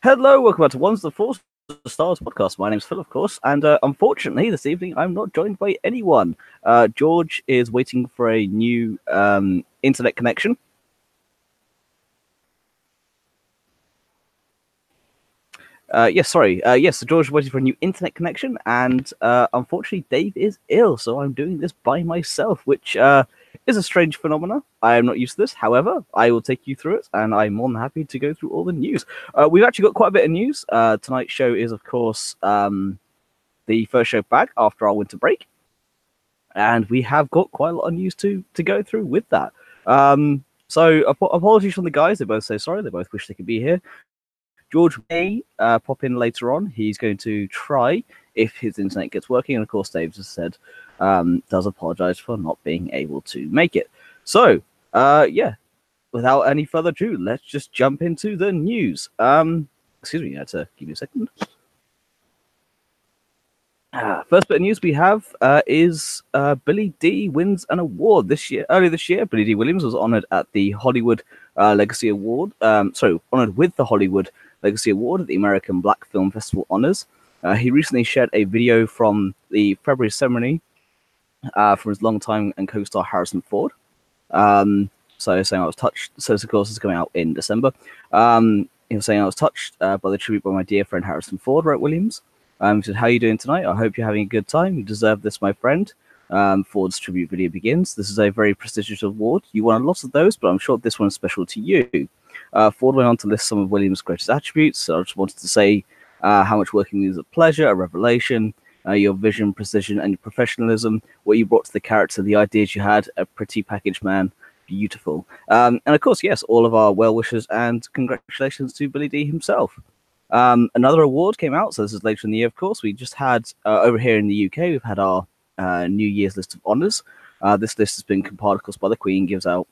Hello, welcome back to One's the Force Stars podcast. My name's Phil, of course, and unfortunately, this evening I'm not joined by anyone. George is waiting for a new internet connection. Yes, so George is waiting for a new internet connection, and unfortunately, Dave is ill, so I'm doing this by myself, which is a strange phenomenon. I am not used to this. However, I will take you through it, and I'm more than happy to go through all the news. We've actually got quite a bit of news. Tonight's show is, of course, the first show back after our winter break, and we have got quite a lot of news to go through with that. So apologies from the guys. They both say sorry. They both wish they could be here. George may pop in later on. He's going to try if his internet gets working. And of course, Dave just said does apologize for not being able to make it. So, without any further ado, let's just jump into the news. Excuse me, I had to give you a second. First bit of news we have is Billy D wins an award this year. Earlier this year, Billy D. Williams was honored at the Hollywood Legacy Award. Honored with the Hollywood Legacy Award at the American Black Film Festival Honors. He recently shared a video from the February ceremony from his longtime and co-star Harrison Ford. So saying I was touched. So this, of course, is coming out in December. He was saying I was touched by the tribute by my dear friend Harrison Ford, wrote Williams. He said, "How are you doing tonight? I hope you're having a good time. You deserve this, my friend." Ford's tribute video begins. "This is a very prestigious award. You won a lot of those, but I'm sure this one is special to you." Ford went on to list some of Williams' greatest attributes. So I just wanted to say how much working with you is a pleasure, a revelation. Your vision, precision, and your professionalism, what you brought to the character, the ideas you had, a pretty package, man. Beautiful. And of course, yes, all of our well wishes and congratulations to Billy D himself. Another award came out, so this is later in the year, of course. We just had, over here in the UK, we've had our New Year's list of honours. This list has been compiled, of course, by the Queen, gives out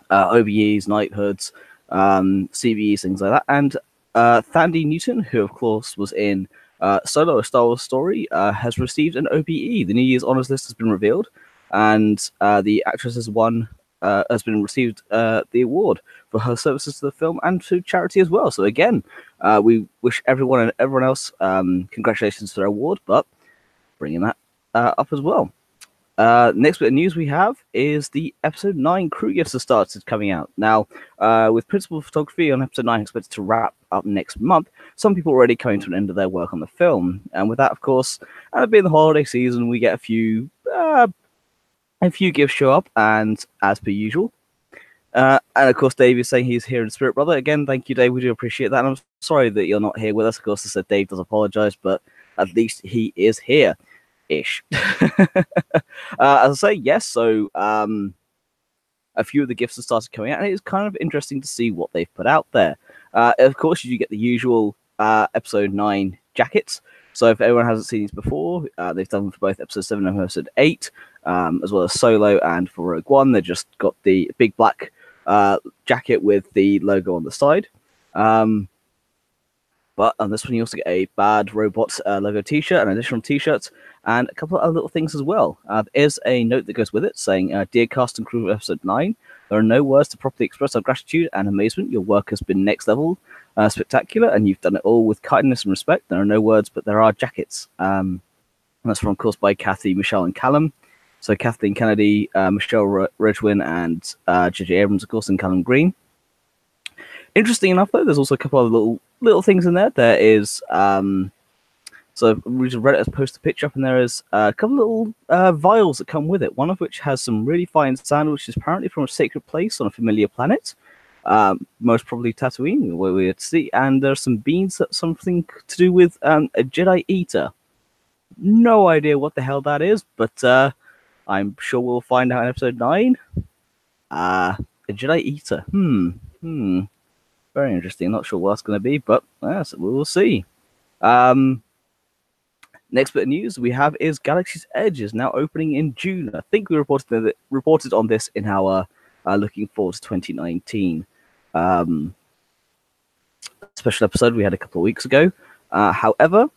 OBEs, knighthoods, CBEs, things like that. And Thandie Newton, who, of course, was in Solo, A Star Wars Story, has received an OBE. The New Year's honours list has been revealed, and the actress has received the award for her services to the film and to charity as well. So again, we wish everyone and everyone else congratulations for their award, but bringing that up as well. Next bit of news we have is the episode 9 crew gifts have started coming out. Now, with principal photography on episode 9 expected to wrap up next month, some people are already coming to an end of their work on the film. And with that, of course, being the holiday season, we get a few gifts show up, and as per usual. And of course, Dave is saying he's here in spirit, brother. Again, thank you, Dave. We do appreciate that. And I'm sorry that you're not here with us. Of course, I said Dave does apologize, but at least he is here ish. As I say, yes. So a few of the gifts have started coming out, and it's kind of interesting to see what they've put out there. Of course, you get the usual episode 9 jackets. So if anyone hasn't seen these before, they've done them for both episode 7 and episode 8, as well as Solo and for Rogue One. They just got the big black jacket with the logo on the side. But on this one, you also get a Bad Robot logo t-shirt, an additional t-shirt, and a couple of other little things as well. There's a note that goes with it saying, "Dear cast and crew of episode 9, there are no words to properly express our gratitude and amazement. Your work has been next level, spectacular, and you've done it all with kindness and respect. There are no words, but there are jackets." And that's from, of course, by Kathy, Michelle, and Callum. So Kathleen Kennedy, Michelle Ridgewin, and J.J. Abrams, of course, and Callum Green. Interesting enough, though, there's also a couple of little things in there. There is, so we just read it as post a picture up, and there is a couple of little vials that come with it. One of which has some really fine sand, which is apparently from a sacred place on a familiar planet, most probably Tatooine, where we had to see. And there's some beans that something to do with a Jedi Eater. No idea what the hell that is, but I'm sure we'll find out in episode 9. A Jedi Eater. Very interesting. Not sure what that's going to be, but yes, we will see. Next bit of news we have is Galaxy's Edge is now opening in June. I think we reported on this in our looking forward to 2019 special episode we had a couple of weeks ago. However,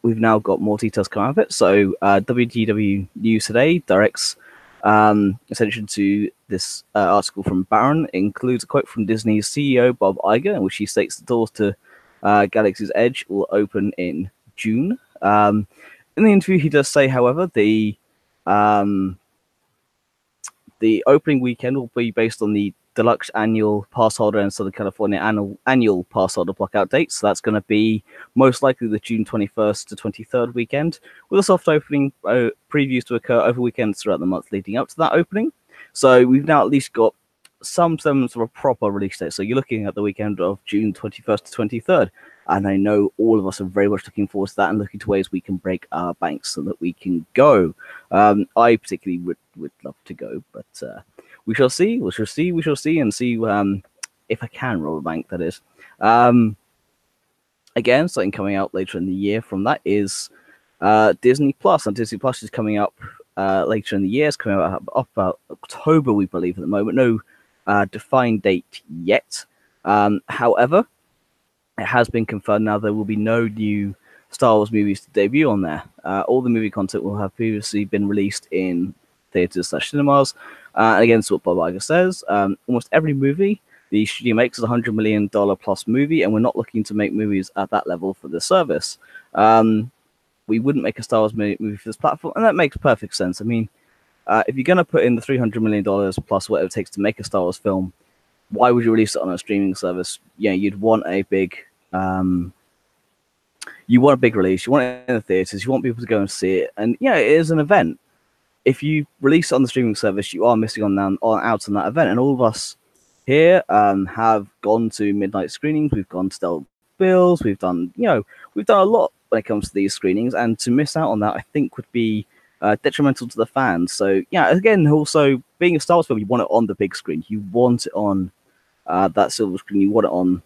we've now got more details coming out of it. So WDW News Today directs attention to this article from Baron. Includes a quote from Disney's CEO Bob Iger, in which he states the doors to Galaxy's Edge will open in June. In the interview, he does say, however, um, the opening weekend will be based on the deluxe annual pass holder and Southern California annual pass holder blockout dates. So that's going to be most likely the June 21st to 23rd weekend, with a soft opening previews to occur over weekends throughout the month leading up to that opening. So we've now at least got some semblance of a proper release date. So you're looking at the weekend of June 21st to 23rd. And I know all of us are very much looking forward to that and looking to ways we can break our banks so that we can go. I particularly would love to go, but we shall see. We shall see, and see if I can rob a bank. That is. Again, something coming out later in the year from that is Disney Plus, and Disney Plus is coming up later in the year. It's coming out about October, we believe, at the moment. No defined date yet. However, it has been confirmed now there will be no new Star Wars movies to debut on there. All the movie content will have previously been released in theaters/cinemas. And again, that's what Bob Iger says. Almost every movie the studio makes is $100 million plus movie, and we're not looking to make movies at that level for the service. We wouldn't make a Star Wars movie for this platform, and that makes perfect sense. I mean, if you're going to put in the $300 million plus whatever it takes to make a Star Wars film, why would you release it on a streaming service? Yeah, you'd want a big release. You want it in the theaters. You want people to go and see it. And yeah, it is an event. If you release it on the streaming service, you are missing out on that event. And all of us here have gone to midnight screenings. We've gone to Del Bills. We've done a lot when it comes to these screenings. And to miss out on that, I think would be detrimental to the fans. So yeah, again, also being a Star Wars film, you want it on the big screen. You want it on that silver screen. You want it on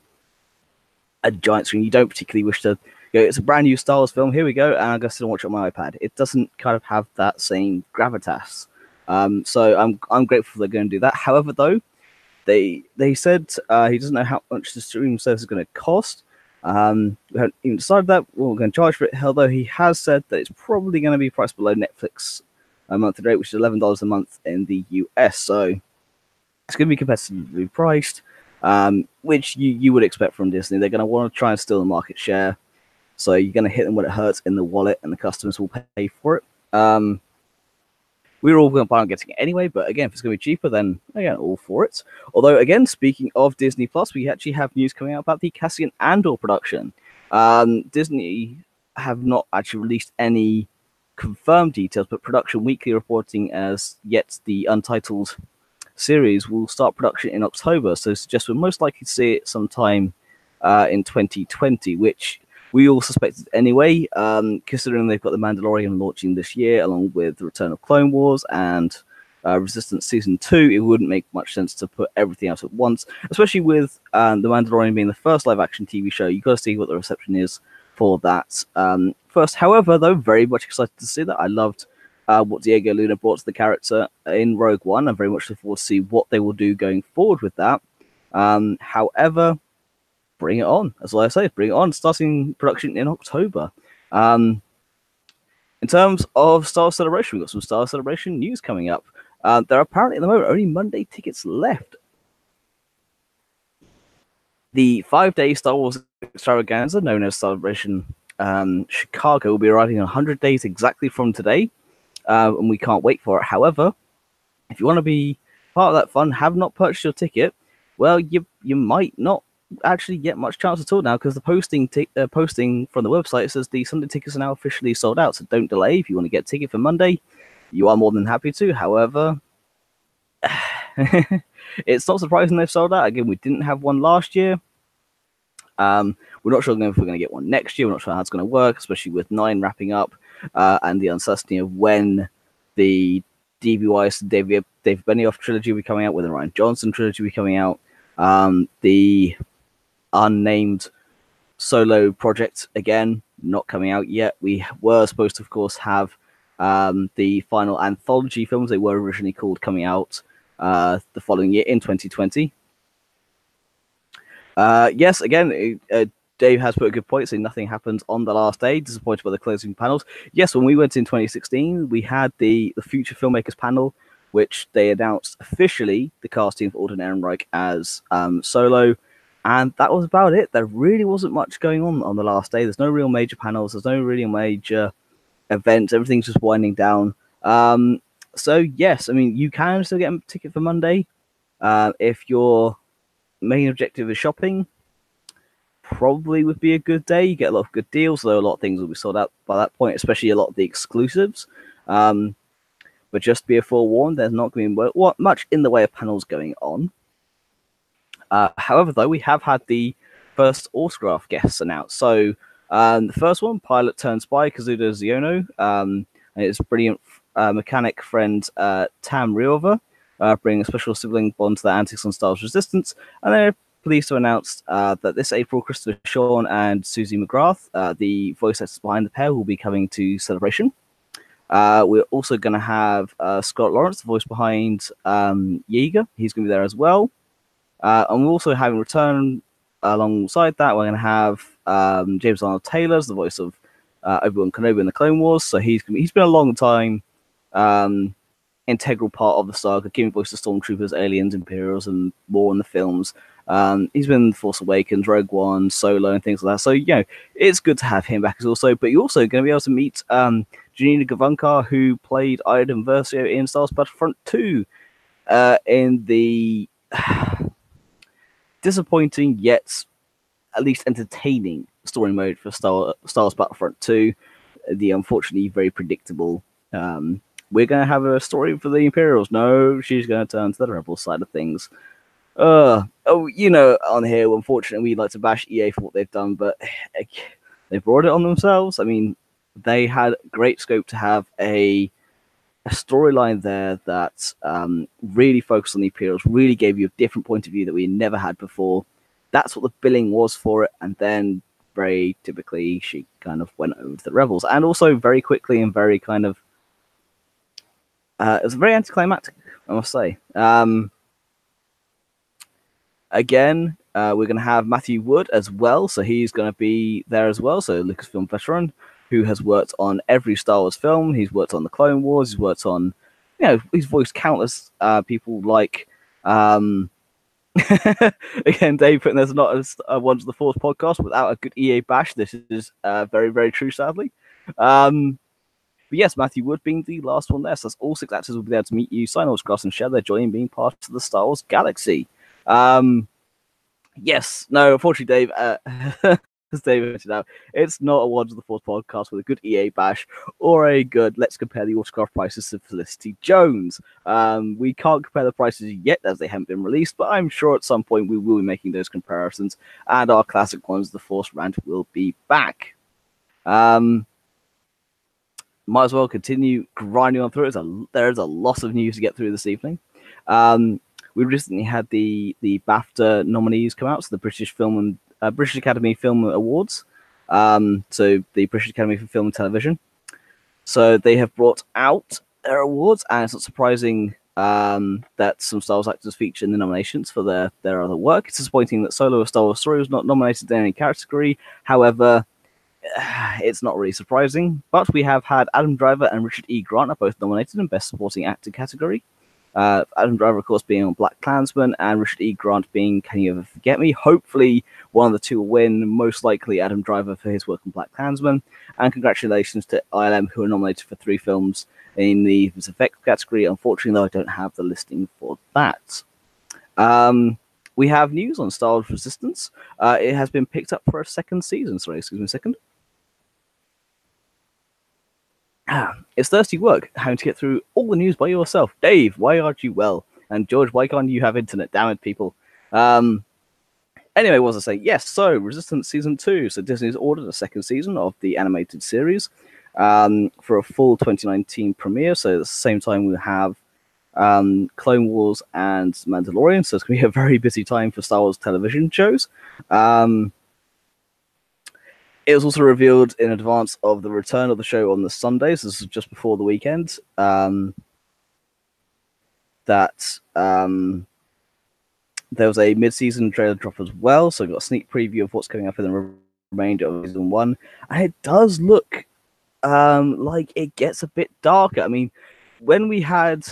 a giant screen. You don't particularly wish to go, it's a brand new Star Wars film, here we go, and I'm going to sit and watch it on my iPad. It doesn't kind of have that same gravitas. So I'm grateful they're going to do that. However, though, they said he doesn't know how much the streaming service is going to cost. We haven't even decided that. We're going to charge for it. Although he has said that it's probably going to be priced below Netflix monthly rate, which is $11 a month in the US. So it's going to be competitively priced, which you would expect from Disney. They're going to want to try and steal the market share. So you're going to hit them when it hurts in the wallet, and the customers will pay for it. We were all going to plan on getting it anyway, but again, if it's going to be cheaper, then again, all for it. Although, again, speaking of Disney Plus, we actually have news coming out about the Cassian Andor production. Disney have not actually released any confirmed details, but Production Weekly reporting as yet the untitled series will start production in October. So it suggests we're most likely to see it sometime in 2020, which we all suspected anyway, considering they've got The Mandalorian launching this year, along with The Return of Clone Wars and Resistance Season 2. It wouldn't make much sense to put everything out at once, especially with The Mandalorian being the first live-action TV show. You've got to see what the reception is for that first. However, though, very much excited to see that. I loved what Diego Luna brought to the character in Rogue One. I'm very much looking forward to see what they will do going forward with that. However, bring it on. That's all I say. Bring it on. Starting production in October. In terms of Star Wars Celebration, we've got some Star Wars Celebration news coming up. There are apparently at the moment only Monday tickets left. The 5-day Star Wars extravaganza, known as Celebration Chicago, will be arriving in 100 days exactly from today. And we can't wait for it. However, if you want to be part of that fun, have not purchased your ticket, well, you might not actually get much chance at all now, because the posting from the website says the Sunday tickets are now officially sold out. So don't delay. If you want to get a ticket for Monday, you are more than happy to. However, it's not surprising they've sold out. Again, we didn't have one last year. We're not sure if we're going to get one next year. We're not sure how it's going to work, especially with 9 wrapping up and the uncertainty of when the DB David Benioff trilogy will be coming out, when the Rian Johnson trilogy will be coming out. The unnamed solo project, again, not coming out yet. We were supposed to, of course, have the final anthology films, they were originally called, coming out the following year in 2020. Yes, again, Dave has put a good point, saying nothing happens on the last day. Disappointed by the closing panels. Yes, when we went in 2016, we had the Future Filmmakers panel, which they announced officially the casting for Alden Ehrenreich as Solo. And that was about it. There really wasn't much going on the last day. There's no real major panels. There's no really major events. Everything's just winding down. So yes, I mean you can still get a ticket for Monday. If your main objective is shopping, probably would be a good day. You get a lot of good deals, though a lot of things will be sold out by that point, especially a lot of the exclusives. But just be forewarned, there's not going to be much in the way of panels going on. However, though, we have had the first autograph guests announced. So the first one, pilot turned spy, Kazuda Ziono, and his brilliant mechanic friend Tam Riover, bringing a special sibling bond to the antics on Star Wars Resistance. And they're pleased to announce that this April, Christopher Sean and Susie McGrath, the voice actors behind the pair, will be coming to Celebration. We're also going to have Scott Lawrence, the voice behind Yeager. He's going to be there as well. And we're also having return alongside that. We're going to have James Arnold Taylor, the voice of Obi-Wan Kenobi in the Clone Wars. So he's been a long time integral part of the saga, giving voice to Stormtroopers, Aliens, Imperials, and more in the films. He's been in Force Awakens, Rogue One, Solo, and things like that. So it's good to have him back as also. But you're also going to be able to meet Janina Gavankar, who played Iden Versio in Star Wars Battlefront 2 in the disappointing yet at least entertaining story mode for Star Wars Battlefront 2. The unfortunately very predictable. We're going to have a story for the Imperials. No, she's going to turn to the Rebel side of things. On here, unfortunately, we like to bash EA for what they've done, but they brought it on themselves. I mean, they had great scope to have a storyline there that really focused on the Imperials, really gave you a different point of view that we never had before. That's what the billing was for it, and then very typically she kind of went over to the Rebels, and also very quickly and very kind of it was very anticlimactic, I must say. Again, we're going to have Matthew Wood as well, so he's going to be there as well. So Lucasfilm veteran who has worked on every Star Wars film. He's worked on the Clone Wars. He's worked on, he's voiced countless people like. Again, Dave putting there's not a One to the Force podcast without a good EA bash. This is very, very true, sadly. But yes, Matthew Wood being the last one there. So that's all 6 actors will be there to meet you, sign autographs, and share their joy in being part of the Star Wars galaxy. Yes, no, unfortunately, Dave, as David mentioned out, it's not a One to the Force podcast with a good EA bash or a good let's compare the autograph prices to Felicity Jones. We can't compare the prices yet as they haven't been released, but I'm sure at some point we will be making those comparisons, and our classic Ones the Force rant will be back. Might as well continue grinding on through. There's a lot of news to get through this evening. We recently had the BAFTA nominees come out, so the British Academy Film Awards. So the British Academy for Film and Television. So they have brought out their awards, and it's not surprising that some Star Wars actors feature in the nominations for their other work. It's disappointing that Solo: A Star Wars Story was not nominated in any category. However, it's not really surprising. But we have had Adam Driver and Richard E. Grant are both nominated in Best Supporting Actor category. Adam Driver, of course, being on Black Klansman, and Richard E. Grant being Can You Ever Forget Me? Hopefully, one of the two will win. Most likely, Adam Driver for his work on Black Klansman. And congratulations to ILM, who are nominated for 3 films in the Effects category. Unfortunately, though, I don't have the listing for that. We have news on Star Wars Resistance. It has been picked up for a second season. Sorry, excuse me a second. It's thirsty work having to get through all the news by yourself. Dave, why aren't you well? And George, why can't you have internet? Damn it, people. Anyway, what was I saying? Yes, so Resistance Season 2. So Disney's ordered a second season of the animated series for a full 2019 premiere. So at the same time, we'll have Clone Wars and Mandalorian. So it's going to be a very busy time for Star Wars television shows. It was also revealed in advance of the return of the show on the Sundays. This is just before the weekend. That there was a mid-season trailer drop as well. So we got a sneak preview of what's coming up in the remainder of Season 1. And it does look like it gets a bit darker. I mean, when we had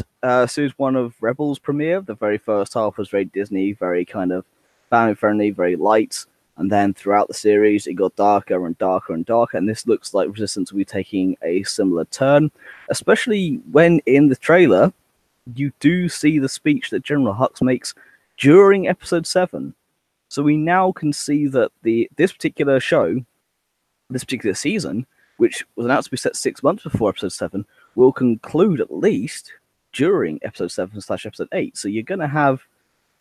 Series 1 of Rebels premiere, the very first half was very Disney, very kind of family friendly, very light. And then throughout the series, it got darker and darker and darker. And this looks like Resistance will be taking a similar turn, especially when in the trailer you do see the speech that General Hux makes during episode 7. So we now can see that this particular show, this particular season, which was announced to be set 6 months before episode 7, will conclude at least during episode 7/episode 8. So you're going to have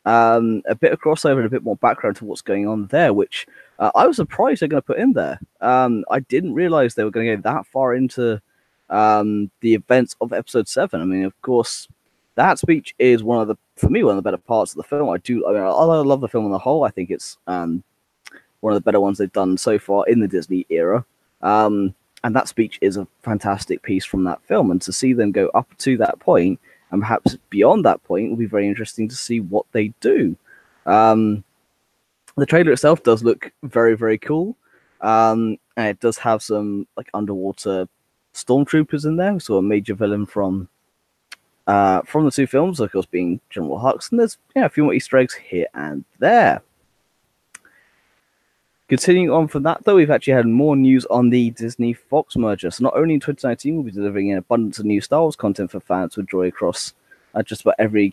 a bit of crossover and a bit more background to what's going on there, which I was surprised they're going to put in there. I didn't realize they were going to go that far into the events of episode 7. I mean, of course, that speech is for me, one of the better parts of the film. I love the film on the whole. I think it's one of the better ones they've done so far in the Disney era. And that speech is a fantastic piece from that film. And to see them go up to that point, and perhaps beyond that point, will be very interesting to see what they do. The trailer itself does look very, very cool. And it does have some like underwater stormtroopers in there. So a major villain from the 2 films, of course, being General Hux. And there's a few more Easter eggs here and there. Continuing on from that, though, we've actually had more news on the Disney-Fox merger. So not only in 2019 we'll be delivering an abundance of new Star Wars content for fans to enjoy across just about every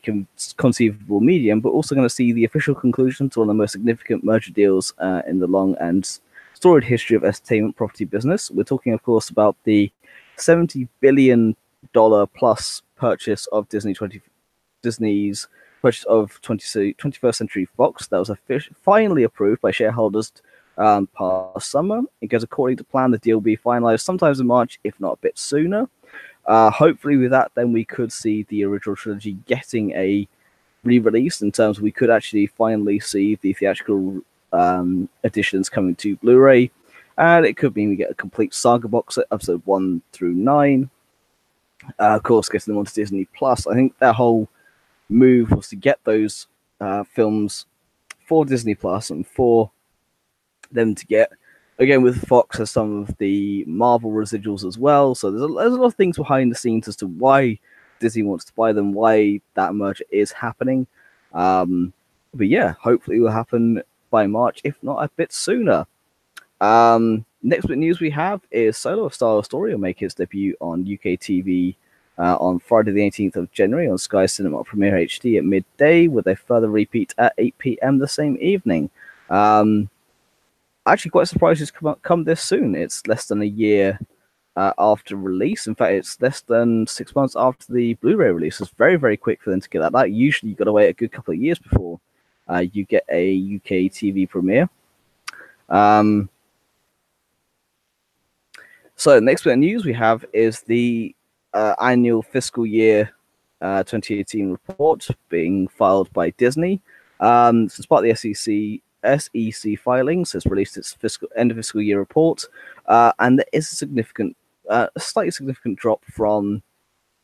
conceivable medium, but also going to see the official conclusion to one of the most significant merger deals in the long and storied history of entertainment property business. We're talking, of course, about the $70 billion plus purchase of Disney's purchase of 21st Century Fox. That was finally approved by shareholders past summer. It goes according to plan. The deal will be finalized sometimes in March, if not a bit sooner. Hopefully with that, then we could see the original trilogy getting a re-release in terms of we could actually finally see the theatrical editions coming to Blu-ray. And it could mean we get a complete saga box set, episode 1 through 9. Of course, getting them onto Disney Plus. I think their whole move was to get those films for Disney Plus and for them to get, again, with Fox as some of the Marvel residuals as well. So there's a lot of things behind the scenes as to why Disney wants to buy them, why that merger is happening. But yeah, hopefully it will happen by March, if not a bit sooner. Next bit of news we have is Solo: A Star Wars Story will make its debut on UK TV on Friday the 18th of January on Sky Cinema Premiere HD at midday, with a further repeat at 8 p.m. the same evening. Actually quite surprised it's come this soon. It's less than a year after release. In fact, it's less than 6 months after the Blu-ray release. It's very, very quick for them to get that. Usually you've got to wait a good couple of years before you get a UK TV premiere. So the next bit of news we have is the annual fiscal year 2018 report being filed by Disney. So as part of the SEC filings, has released its end of fiscal year report, and there is a slightly significant drop from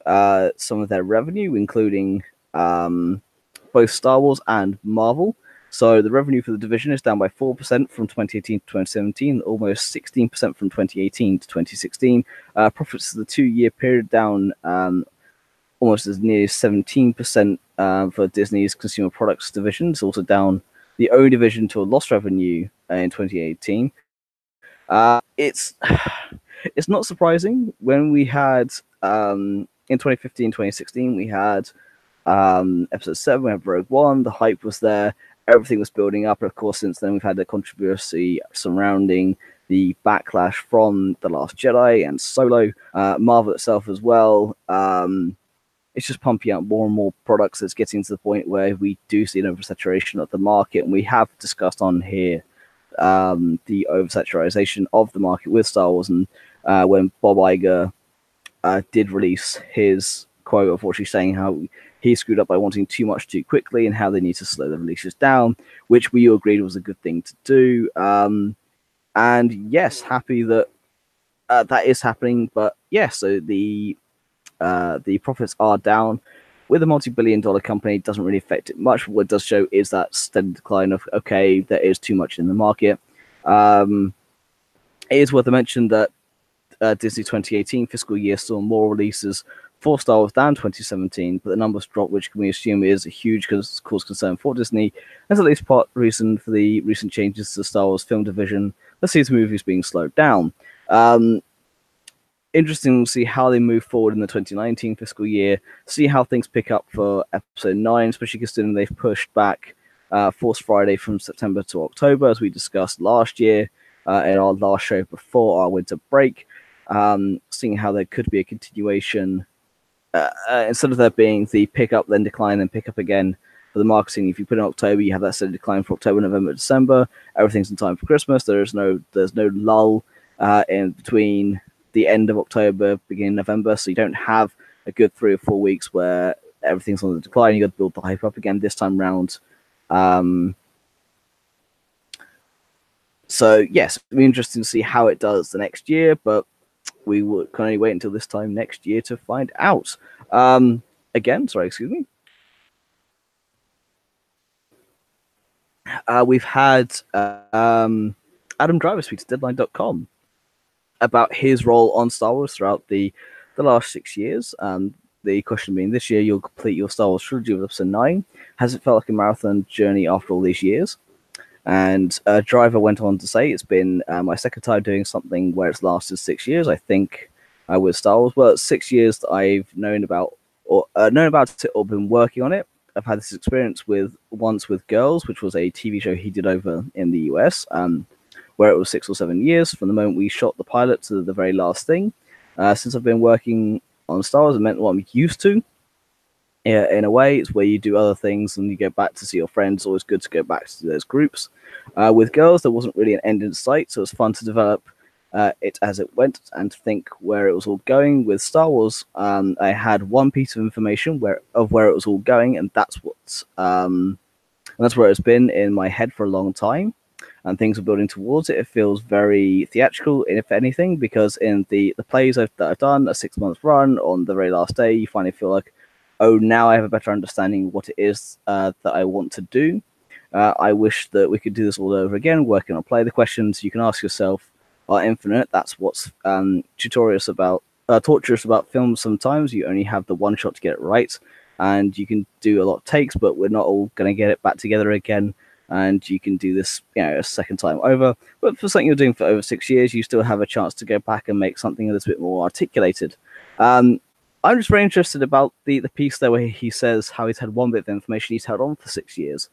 some of their revenue, including both Star Wars and Marvel. So the revenue for the division is down by 4% from 2018 to 2017, almost 16% from 2018 to 2016. Profits for the 2-year period down almost as near 17% for Disney's consumer products division. It's also down the O division to a lost revenue in 2018. It's not surprising when we had in 2015, 2016, we had episode 7, we had Rogue One, the hype was there, everything was building up, and of course since then we've had the controversy surrounding the backlash from The Last Jedi and Solo, Marvel itself as well. It's just pumping out more and more products. That's getting to the point where we do see an oversaturation of the market, and we have discussed on here the oversaturation of the market with Star Wars, and when Bob Iger did release his quote, unfortunately saying how he screwed up by wanting too much too quickly and how they need to slow the releases down, which we all agreed was a good thing to do. And yes, happy that that is happening. But yeah, so the profits are down. With a multi-billion-dollar company, it doesn't really affect it much. What it does show is that steady decline of, okay, there is too much in the market. It is worth a mention that Disney 2018 fiscal year saw more releases for Star Wars than 2017, but the numbers dropped, which can we assume is a huge cause concern for Disney. That's at least part reason for the recent changes to the Star Wars film division. Let's see the movies being slowed down. Interesting to see how they move forward in the 2019 fiscal year, see how things pick up for episode 9, especially considering they've pushed back Force Friday from September to October, as we discussed last year in our last show before our winter break. Seeing how there could be a continuation instead of there being the pick up, then decline, then pick up again for the marketing. If you put in October, you have that steady decline for October, November, December. Everything's in time for Christmas. There's no lull in between the end of October, beginning of November, so you don't have a good 3 or 4 weeks where everything's on the decline. You got to build the hype up again this time round. So yes, it'll be interesting to see how it does the next year, but we can only wait until this time next year to find out. Again, sorry, excuse me. We've had Adam Driver speak to Deadline.com about his role on Star Wars throughout the last 6 years. The question being, this year you'll complete your Star Wars trilogy with episode 9. Has it felt like a marathon journey after all these years? And Driver went on to say, it's been my second time doing something where it's lasted 6 years. I think with Star Wars, well, it's 6 years that I've known about it or been working on it. I've had this experience once with Girls, which was a TV show he did over in the US, where it was 6 or 7 years from the moment we shot the pilot to the very last thing. Since I've been working on Star Wars, it meant what I'm used to. Yeah, in a way, it's where you do other things and you go back to see your friends. It's always good to go back to those groups. With Girls, there wasn't really an end in sight, so it was fun to develop it as it went and to think where it was all going. With Star Wars, I had one piece of information where it was all going, and that's where it's been in my head for a long time. And things are building towards it. It feels very theatrical, if anything, because in the plays that I've done, a 6-month run, on the very last day, you finally feel like, oh, now I have a better understanding of what it is that I want to do. I wish that we could do this all over again, working on play. The questions you can ask yourself are infinite. That's what's torturous about films sometimes. You only have the one shot to get it right, and you can do a lot of takes, but we're not all going to get it back together again. And you can do this, a second time over. But for something you're doing for over 6 years, you still have a chance to go back and make something that's a bit more articulated. I'm just very interested about the piece there where he says how he's had one bit of information he's held on for 6 years.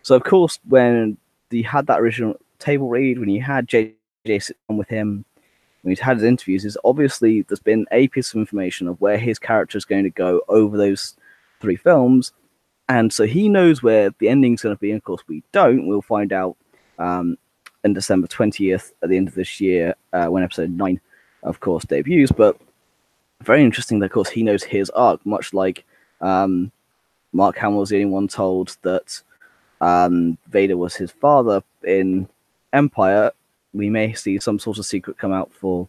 So, of course, when you had that original table read, when you had JJ sit down with him, when he's had his interviews, is obviously there's been a piece of information of where his character is going to go over those 3 films. And so he knows where the ending's going to be. And of course, we don't. We'll find out on December 20th at the end of this year when episode 9, of course, debuts. But very interesting that, of course, he knows his arc, much like Mark Hamill was the only one told that Vader was his father in Empire. We may see some sort of secret come out for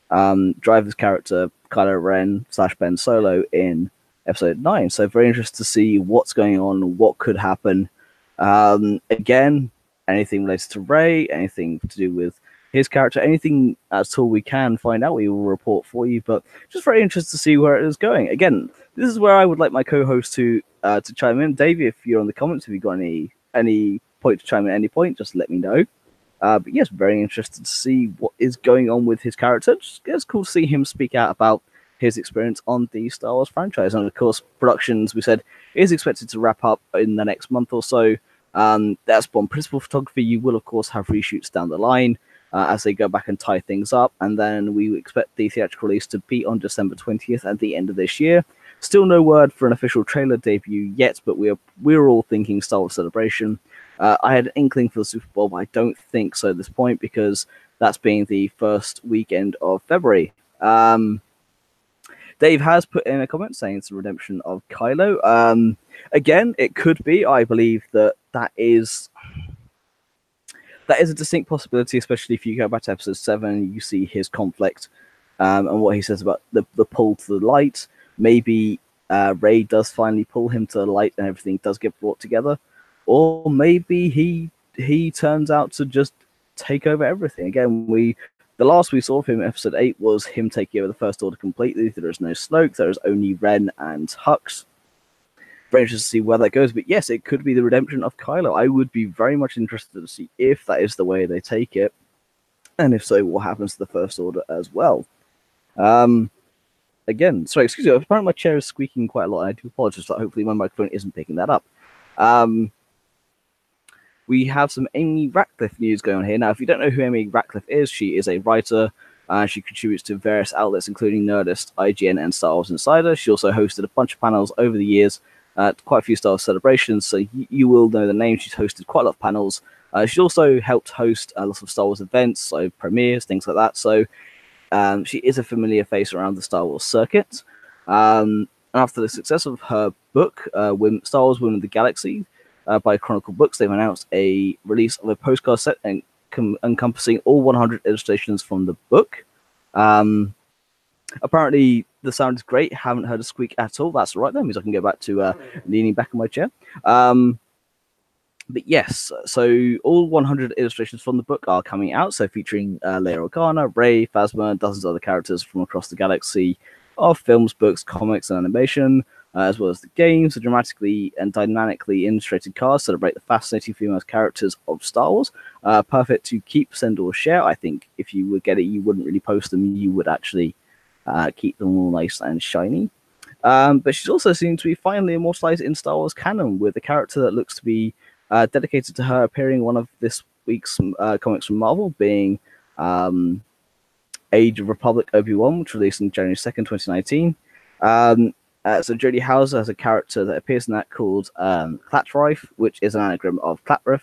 Driver's character, Kylo Ren / Ben Solo, in episode 9. So very interested to see what's going on, what could happen. Again, anything related to Rey, anything to do with his character, anything at all we can find out, we will report for you. But just very interested to see where it is going. Again, this is where I would like my co-host to chime in. Davey, if you're on the comments, if you've got any point to chime in at any point, just let me know. But yes, very interested to see what is going on with his character. It's cool to see him speak out about his experience on the Star Wars franchise. And of course, productions, we said, is expected to wrap up in the next month or so. That's on principal photography. You will, of course, have reshoots down the line as they go back and tie things up. And then we expect the theatrical release to be on December 20th at the end of this year. Still no word for an official trailer debut yet, but we're all thinking Star Wars Celebration. I had an inkling for the Super Bowl, but I don't think so at this point, because that's being the first weekend of February. Dave has put in a comment saying it's the redemption of Kylo. Again, it could be. I believe that is a distinct possibility, especially if you go back to episode 7, you see his conflict and what he says about the pull to the light. Maybe Rey does finally pull him to the light and everything does get brought together. Or maybe he turns out to just take over everything. Again, we The last we saw of him in episode 8 was him taking over the First Order completely. There is no Snoke, there is only Ren and Hux. Very interested to see where that goes, but yes, it could be the redemption of Kylo. I would be very much interested to see if that is the way they take it, and if so, what happens to the First Order as well. Again, sorry, excuse me, apparently my chair is squeaking quite a lot, and I do apologize, but hopefully my microphone isn't picking that up. We have some Amy Ratcliffe news going on here. Now, if you don't know who Amy Ratcliffe is, she is a writer. She contributes to various outlets, including Nerdist, IGN, and Star Wars Insider. She also hosted a bunch of panels over the years at quite a few Star Wars celebrations, so you will know the name. She's hosted quite a lot of panels. She's also helped host lots of Star Wars events, like premieres, things like that. So she is a familiar face around the Star Wars circuit. And after the success of her book, Star Wars Women of the Galaxy, by Chronicle Books, they've announced a release of a postcard set encompassing all 100 illustrations from the book. Apparently, the sound is great. Haven't heard a squeak at all. That's all right, that means I can go back to leaning back in my chair. But yes, so all 100 illustrations from the book are coming out, so featuring Leia Organa, Rey, Phasma, and dozens of other characters from across the galaxy of films, books, comics, and animation, as well as the games. The dramatically and dynamically illustrated cards celebrate the fascinating female characters of Star Wars. Perfect to keep, send, or share. I think if you would get it, you wouldn't really post them. You would actually keep them all nice and shiny. But she's also seen to be finally immortalized in Star Wars canon with a character that looks to be dedicated to her appearing in one of this week's comics from Marvel, being Age of Republic Obi-Wan, which released on January 2nd, 2019. So Jodie Hauser has a character that appears in that called Clatreif, which is an anagram of Clatrif.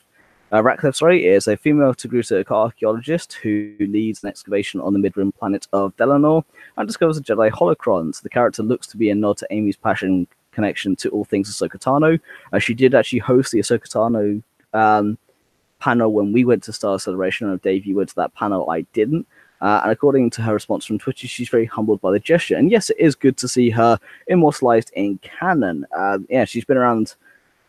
Ratcliffe, is a female Togruta archaeologist who leads an excavation on the mid-rim planet of Delanor and discovers a Jedi holocron. So the character looks to be a nod to Amy's passion connection to all things Ahsoka Tano. She did actually host the Ahsoka Tano panel when we went to Star Celebration. And Dave, you went to that panel, I didn't. And according to her response from Twitter, she's very humbled by the gesture. And yes, it is good to see her immortalized in canon. Yeah, she's been around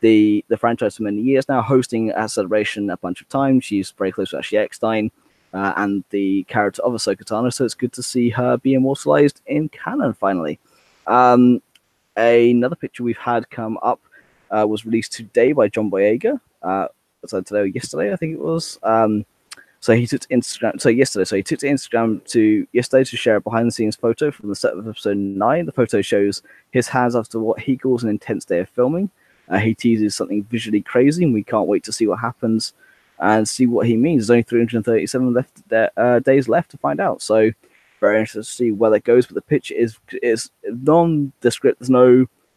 the franchise for many years now, hosting a celebration a bunch of times. She's very close to Ashley Eckstein and the character of Ahsoka Tano, so it's good to see her be immortalized in canon finally. Another picture we've had come up was released today by John Boyega. So today or yesterday, I think it was. So he took to Instagram. So yesterday, he took to Instagram yesterday to share a behind-the-scenes photo from the set of episode 9. The photo shows his hands after what he calls an intense day of filming. He teases something visually crazy, and we can't wait to see what happens and see what he means. There's only 337 days left to find out. So very interested to see where that goes. But the picture is nondescript. There's no,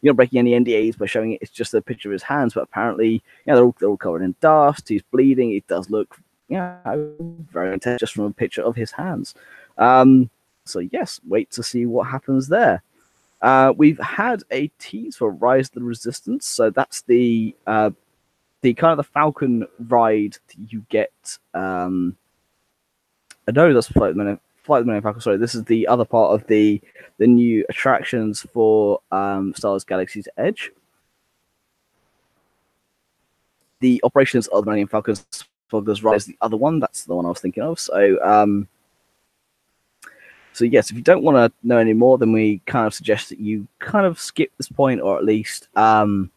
you're not breaking any NDAs by showing it. It's just a picture of his hands. But apparently, they're all covered in dust. He's bleeding. It does look very intense just from a picture of his hands. So yes, wait to see what happens there. We've had a tease for Rise of the Resistance, so that's the kind of the Falcon ride that you get. No, that's Flight of the Millennium Falcon. Sorry, this is the other part of the new attractions for Star Wars Galaxy's Edge. The operations of the Millennium Falcon's Rise, the other one. That's the one I was thinking of. So yes, if you don't want to know any more, then we kind of suggest that you kind of skip this point, or at least, again,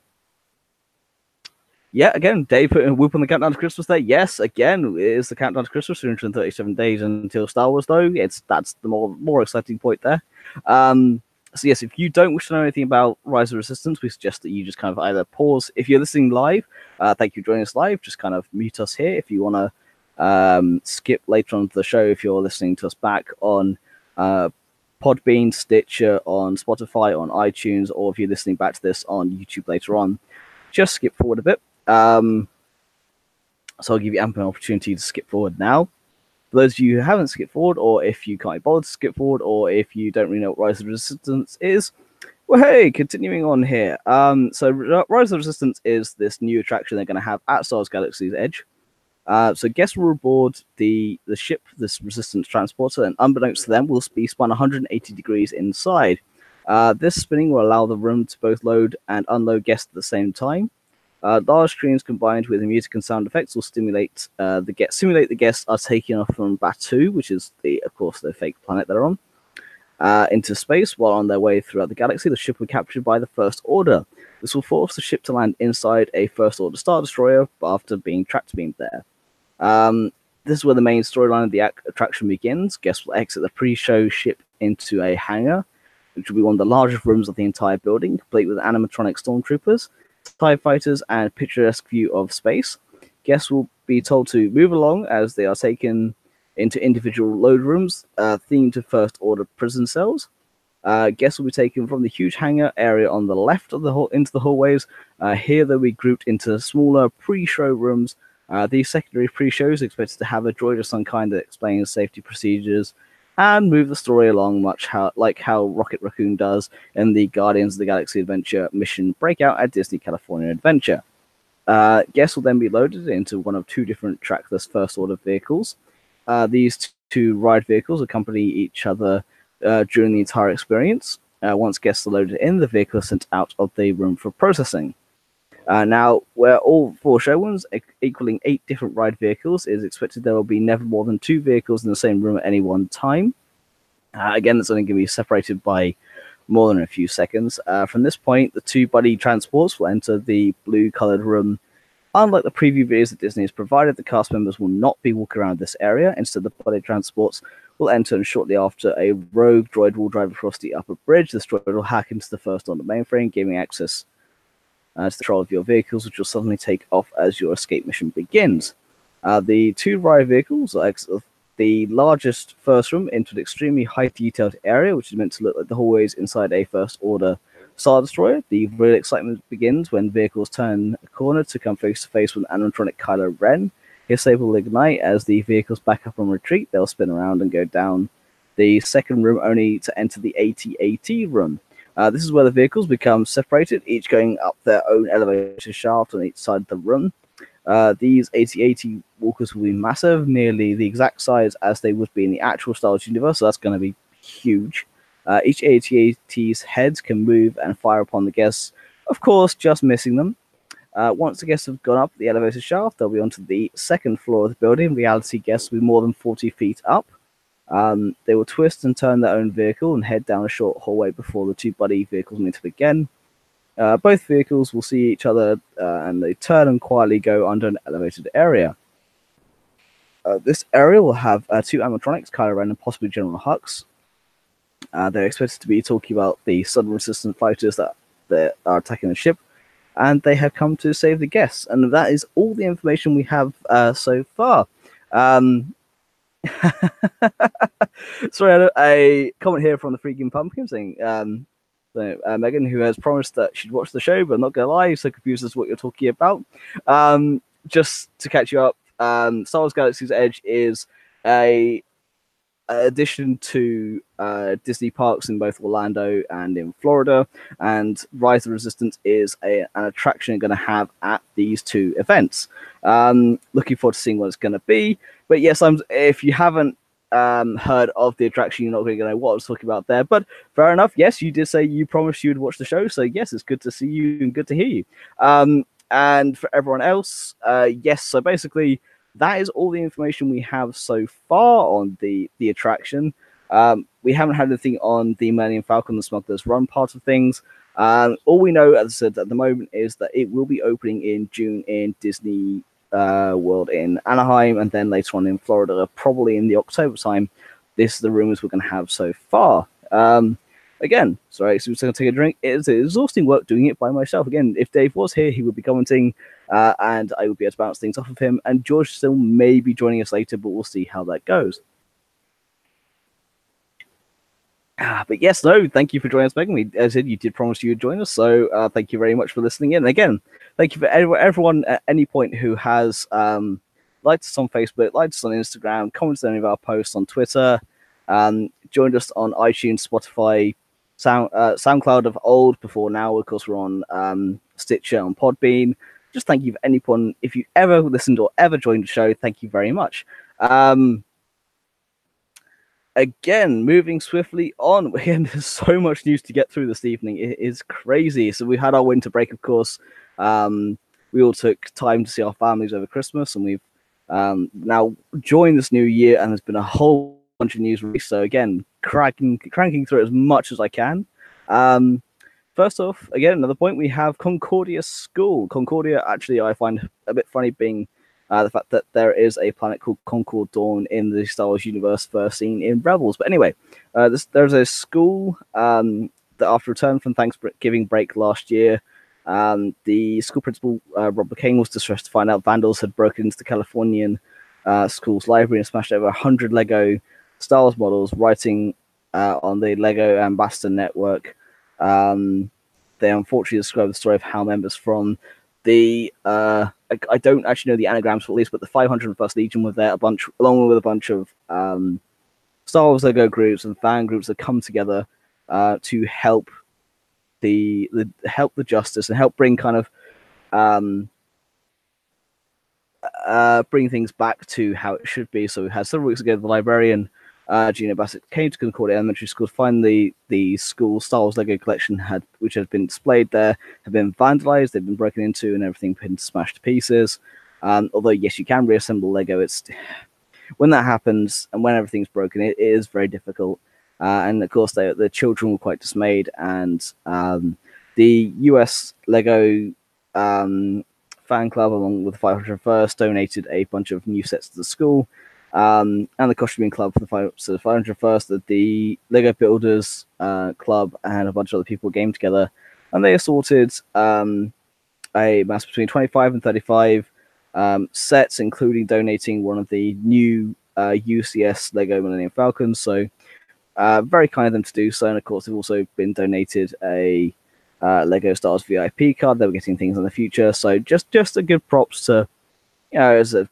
Dave put a whoop on the countdown to Christmas there. Yes, again, it is the countdown to Christmas, 337 days until Star Wars, though. That's the more exciting point there. So yes, if you don't wish to know anything about Rise of Resistance, we suggest that you just kind of either pause. If you're listening live, thank you for joining us live. Just kind of mute us here. If you want to skip later on to the show, if you're listening to us back on Podbean, Stitcher, on Spotify, on iTunes, or if you're listening back to this on YouTube later on, just skip forward a bit. So I'll give you ample opportunity to skip forward now. For those of you who haven't skipped forward, or if you can't be bothered to skip forward, or if you don't really know what Rise of the Resistance is, well, hey, continuing on here. So Rise of the Resistance is this new attraction they're going to have at Star Wars Galaxy's Edge. So guests will aboard the ship, this Resistance transporter, and unbeknownst to them, will be spun 180 degrees inside. This spinning will allow the room to both load and unload guests at the same time. Large screens combined with music and sound effects will simulate the guests are taking off from Batu, which is of course, the fake planet they're on, into space. While on their way throughout the galaxy, the ship will be captured by the First Order. This will force the ship to land inside a First Order Star Destroyer after being trapped beamed there. This is where the main storyline of the attraction begins. Guests will exit the pre-show ship into a hangar, which will be one of the largest rooms of the entire building, complete with animatronic stormtroopers, TIE fighters, and a picturesque view of space. Guests will be told to move along as they are taken into individual load rooms themed to First Order prison cells. Guests will be taken from the huge hangar area on the left of the hall into the hallways. Here they'll be grouped into smaller pre-show rooms. These secondary pre-shows are expected to have a droid of some kind that explains safety procedures and move the story along, like how Rocket Raccoon does in the Guardians of the Galaxy Adventure mission Breakout at Disney California Adventure. Guests will then be loaded into one of two different trackless First Order vehicles. These two ride vehicles accompany each other during the entire experience. Once guests are loaded in, the vehicle is sent out of the room for processing. Now, where all four show ones, equaling 8 different ride vehicles, is expected there will be never more than 2 vehicles in the same room at any one time. Again, it's only going to be separated by more than a few seconds. From this point, the 2 buddy transports will enter the blue-colored room. Unlike the preview videos that Disney has provided, the cast members will not be walking around this area. Instead, the buddy transports will enter, and shortly after, a rogue droid will drive across the upper bridge. This droid will hack into the First Order mainframe, giving access to the control of your vehicles, which will suddenly take off as your escape mission begins. The 2 ride vehicles will exit the largest first room into an extremely high-detailed area, which is meant to look like the hallways inside a First Order Star Destroyer. The real excitement begins when vehicles turn a corner to come face-to-face with animatronic Kylo Ren. His saber will ignite as the vehicles back up and retreat. They'll spin around and go down the second room, only to enter the AT-AT room. This is where the vehicles become separated, each going up their own elevator shaft on each side of the room. These AT-AT walkers will be massive, nearly the exact size as they would be in the actual Star Wars universe, so that's going to be huge. Each AT-AT's heads can move and fire upon the guests, of course, just missing them. Once the guests have gone up the elevator shaft, they'll be onto the second floor of the building. Reality guests will be more than 40 feet up. They will twist and turn their own vehicle and head down a short hallway before the 2 buddy vehicles meet up again. Both vehicles will see each other and they turn and quietly go under an elevated area. This area will have 2 animatronics, Kylo Ren and possibly General Hux. They're expected to be talking about the sudden resistance fighters that are attacking the ship, and they have come to save the guests. And that is all the information we have so far. Sorry, a comment here from the Freaking Pumpkin saying, Megan, who has promised that she'd watch the show, but not gonna lie, so confused as to what you're talking about. Just to catch you up, Star Wars Galaxy's Edge is a addition to Disney parks in both Orlando and in Florida, and Rise of Resistance is an attraction you're going to have at these 2 events. Looking forward to seeing what it's going to be. But yes, if you haven't heard of the attraction, you're not going to know what I was talking about there. But fair enough. Yes, you did say you promised you would watch the show, so yes, it's good to see you and good to hear you. And for everyone else, yes. So basically, that is all the information we have so far on the attraction. We haven't had anything on the Millennium Falcon, the Smuggler's Run part of things. All we know, as I said, at the moment is that it will be opening in June in Disney World in Anaheim, and then later on in Florida, probably in the October time. This is the rumors we're going to have so far. Again, sorry, so I'm going to take a drink. It's exhausting work doing it by myself. Again, if Dave was here, he would be commenting, and I would be able to bounce things off of him. And George still may be joining us later, but we'll see how that goes. But yes, no, thank you for joining us, Megan. As I said, you did promise you would join us, so thank you very much for listening in. And again, thank you for everyone at any point who has liked us on Facebook, liked us on Instagram, commented on any of our posts on Twitter, joined us on iTunes, Spotify, SoundCloud of old, before now, of course, we're on Stitcher, on Podbean. Just thank you for anyone. If you ever listened or ever joined the show, thank you very much. Again, moving swiftly on. Again, there's so much news to get through this evening. It is crazy. So we had our winter break, of course. we all took time to see our families over Christmas, and we've now joined this new year, and there's been a whole bunch of news released. So again, cranking through it as much as I can. Um, First off, again, another point, we have Concordia School. Concordia, actually, I find a bit funny being the fact that there is a planet called Concord Dawn in the Star Wars universe first seen in Rebels. But anyway, there's a school that after return from Thanksgiving break last year, the school principal, Rob McCain, was distressed to find out vandals had broken into the Californian school's library and smashed over 100 Lego Star Wars models, writing on the Lego Ambassador Network. They unfortunately describe the story of how members from the I don't actually know the anagrams for at least, but the 501st Legion were there along with a bunch of Star Wars Lego groups and fan groups that come together to help the justice and help bring kind of bring things back to how it should be. So we had several weeks ago the librarian Gina Bassett came to Concordia Elementary School to find the school Star Wars Lego collection which had been displayed there, had been vandalized, they've been broken into, and everything been smashed to pieces. Although yes, you can reassemble Lego. It's when that happens and when everything's broken, it is very difficult. And of course, the children were quite dismayed, and the US Lego fan club, along with the 501st, donated a bunch of new sets to the school. And the Costuming Club for the 501st, the Lego Builders Club, and a bunch of other people came together, and they assorted a mass between 25 and 35 sets, including donating one of the new UCS Lego Millennium Falcons. So very kind of them to do so. And of course, they've also been donated a Lego Star Wars VIP card. They were getting things in the future. So just a good props to to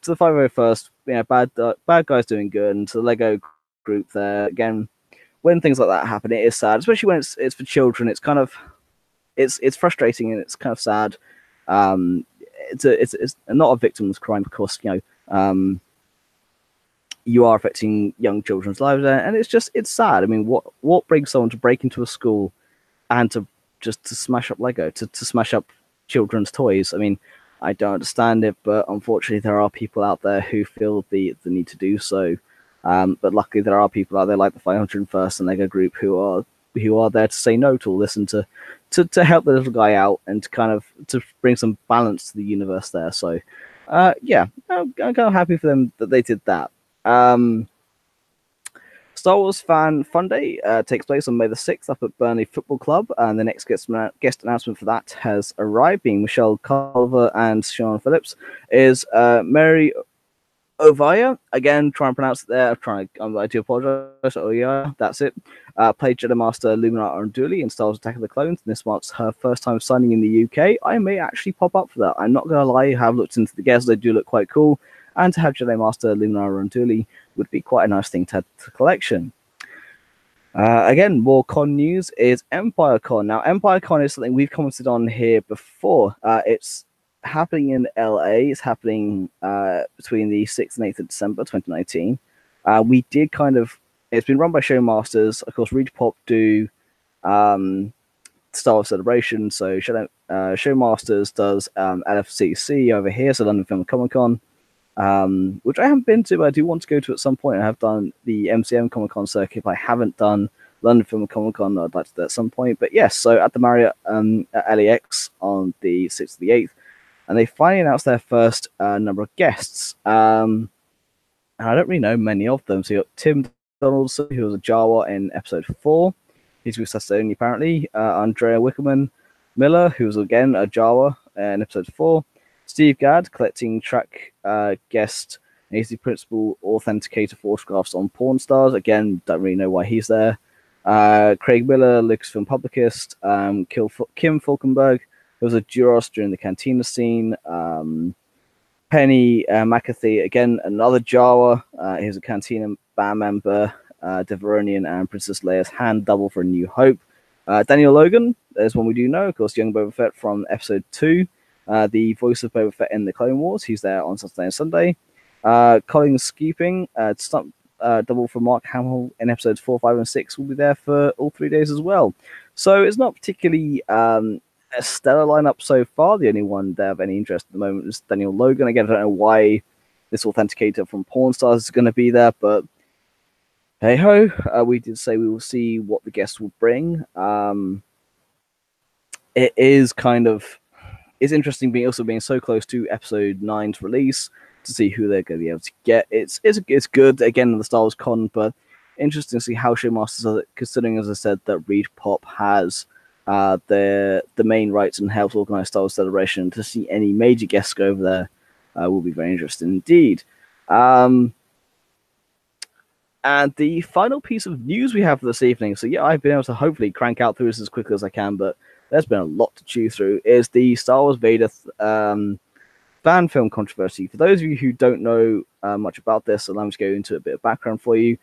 the 501st, bad guys doing good, and to the Lego group there. Again, when things like that happen, it is sad, especially when it's for children. It's kind of it's frustrating and it's kind of sad. It's not a victimless crime, of course. You are affecting young children's lives there, and it's sad. I mean, what brings someone to break into a school and to smash up Lego, to smash up children's toys? I mean, I don't understand it, but unfortunately there are people out there who feel the need to do so. But luckily there are people out there like the 501st and Lego group who are there to say no to all this and to help the little guy out and to bring some balance to the universe there. So yeah, I'm kind of happy for them that they did that. Star Wars Fan Fun Day takes place on May the 6th up at Burnley Football Club, and the next guest announcement for that has arrived, being Michelle Culver and Sean Phillips. Is Mary Ovaya, again, try and pronounce it there. I do apologize. Oh yeah, that's it. Played Jedi Master Luminar Unduli in Star Wars Attack of the Clones, and this marks her first time signing in the UK. I may actually pop up for that. I'm not going to lie, I have looked into the guests, they do look quite cool, and to have Jedi Master Luminar Unduli would be quite a nice thing to add to the collection. Again, more con news is Empire Con. Now, Empire Con is something we've commented on here before. It's happening in LA. It's happening between the 6th and 8th of December 2019. We did it's been run by Showmasters. Of course, Reed Pop do Star Wars Celebration. So Showmasters does LFCC over here, so London Film and Comic Con. Which I haven't been to, but I do want to go to at some point. I have done the MCM Comic Con circuit, but I haven't done London Film and Comic Con. I'd like to do that at some point. But yes, so at the Marriott at LAX on the 6th to the 8th, and they finally announced their first number of guests. And I don't really know many of them. So you got Tim Donaldson, who was a Jawa in episode 4. He's with Sassoon apparently. Andrea Wickerman Miller, who was again a Jawa in episode 4. Steve Gadd, collecting track guest, and he's the principal authenticator for autographs on porn stars. Again, don't really know why he's there. Craig Miller, Lucasfilm publicist. Kim Falkenberg, who was a Duros during the Cantina scene. Penny McAfee, again, another Jawa. He's a Cantina band member. Deveronian and Princess Leia's hand double for A New Hope. Daniel Logan, there's one we do know, of course, young Boba Fett from episode 2. The voice of Boba Fett in the Clone Wars. He's there on Saturday and Sunday. Colin Skeeping, stunt double for Mark Hamill in episodes 4, 5, and 6 will be there for all 3 days as well. So it's not particularly a stellar lineup so far. The only one they have any interest at the moment is Daniel Logan. Again, I don't know why this authenticator from Pawn Stars is going to be there, but hey ho, we did say we will see what the guests will bring. It is kind of it's interesting being also being so close to episode 9's release to see who they're going to be able to get. It's good again in the Star Wars Con, but interesting to see how Showmasters are, considering as I said that Reed Pop has the main rights and helps organize Star Wars Celebration. To see any major guests go over there will be very interesting indeed. And the final piece of news we have for this evening, so yeah, I've been able to hopefully crank out through this as quickly as I can, but there's been a lot to chew through, is the Star Wars Vader fan film controversy. For those of you who don't know much about this, allow me to go into a bit of background for you.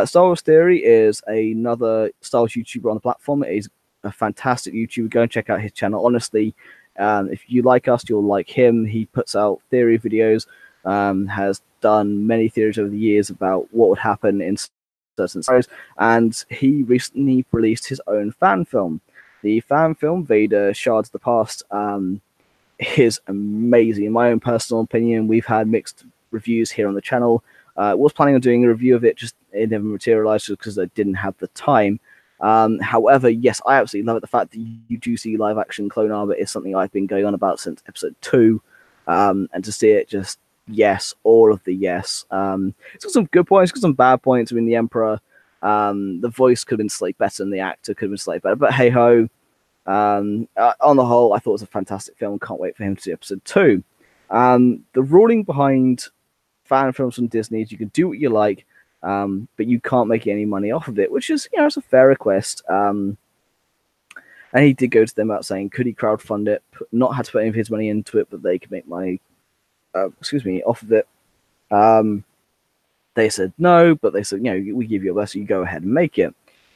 Star Wars Theory is another Star Wars YouTuber on the platform. It is a fantastic YouTuber. Go and check out his channel. Honestly, if you like us, you'll like him. He puts out theory videos, has done many theories over the years about what would happen in certain scenarios, and he recently released his own fan film. The fan film, Vader Shards of the Past, is amazing. In my own personal opinion, we've had mixed reviews here on the channel. Was planning on doing a review of it, just it never materialized because I didn't have the time. However, yes, I absolutely love it. The fact that you do see live action Clone Armor is something I've been going on about since episode 2. And to see it just, yes, all of the yes. It's got some good points, it's got some bad points. I mean, the Emperor, the voice could have been slightly better and the actor could have been slightly better, but hey ho. On the whole, I thought it was a fantastic film. Can't wait for him to see episode 2. The ruling behind fan films from Disney is you can do what you like, but you can't make any money off of it, which is, it's a fair request. And he did go to them about saying, could he crowdfund it, not had to put any of his money into it, but they could make money, off of it. They said no, but they said, we give you a blessing, you go ahead and make it.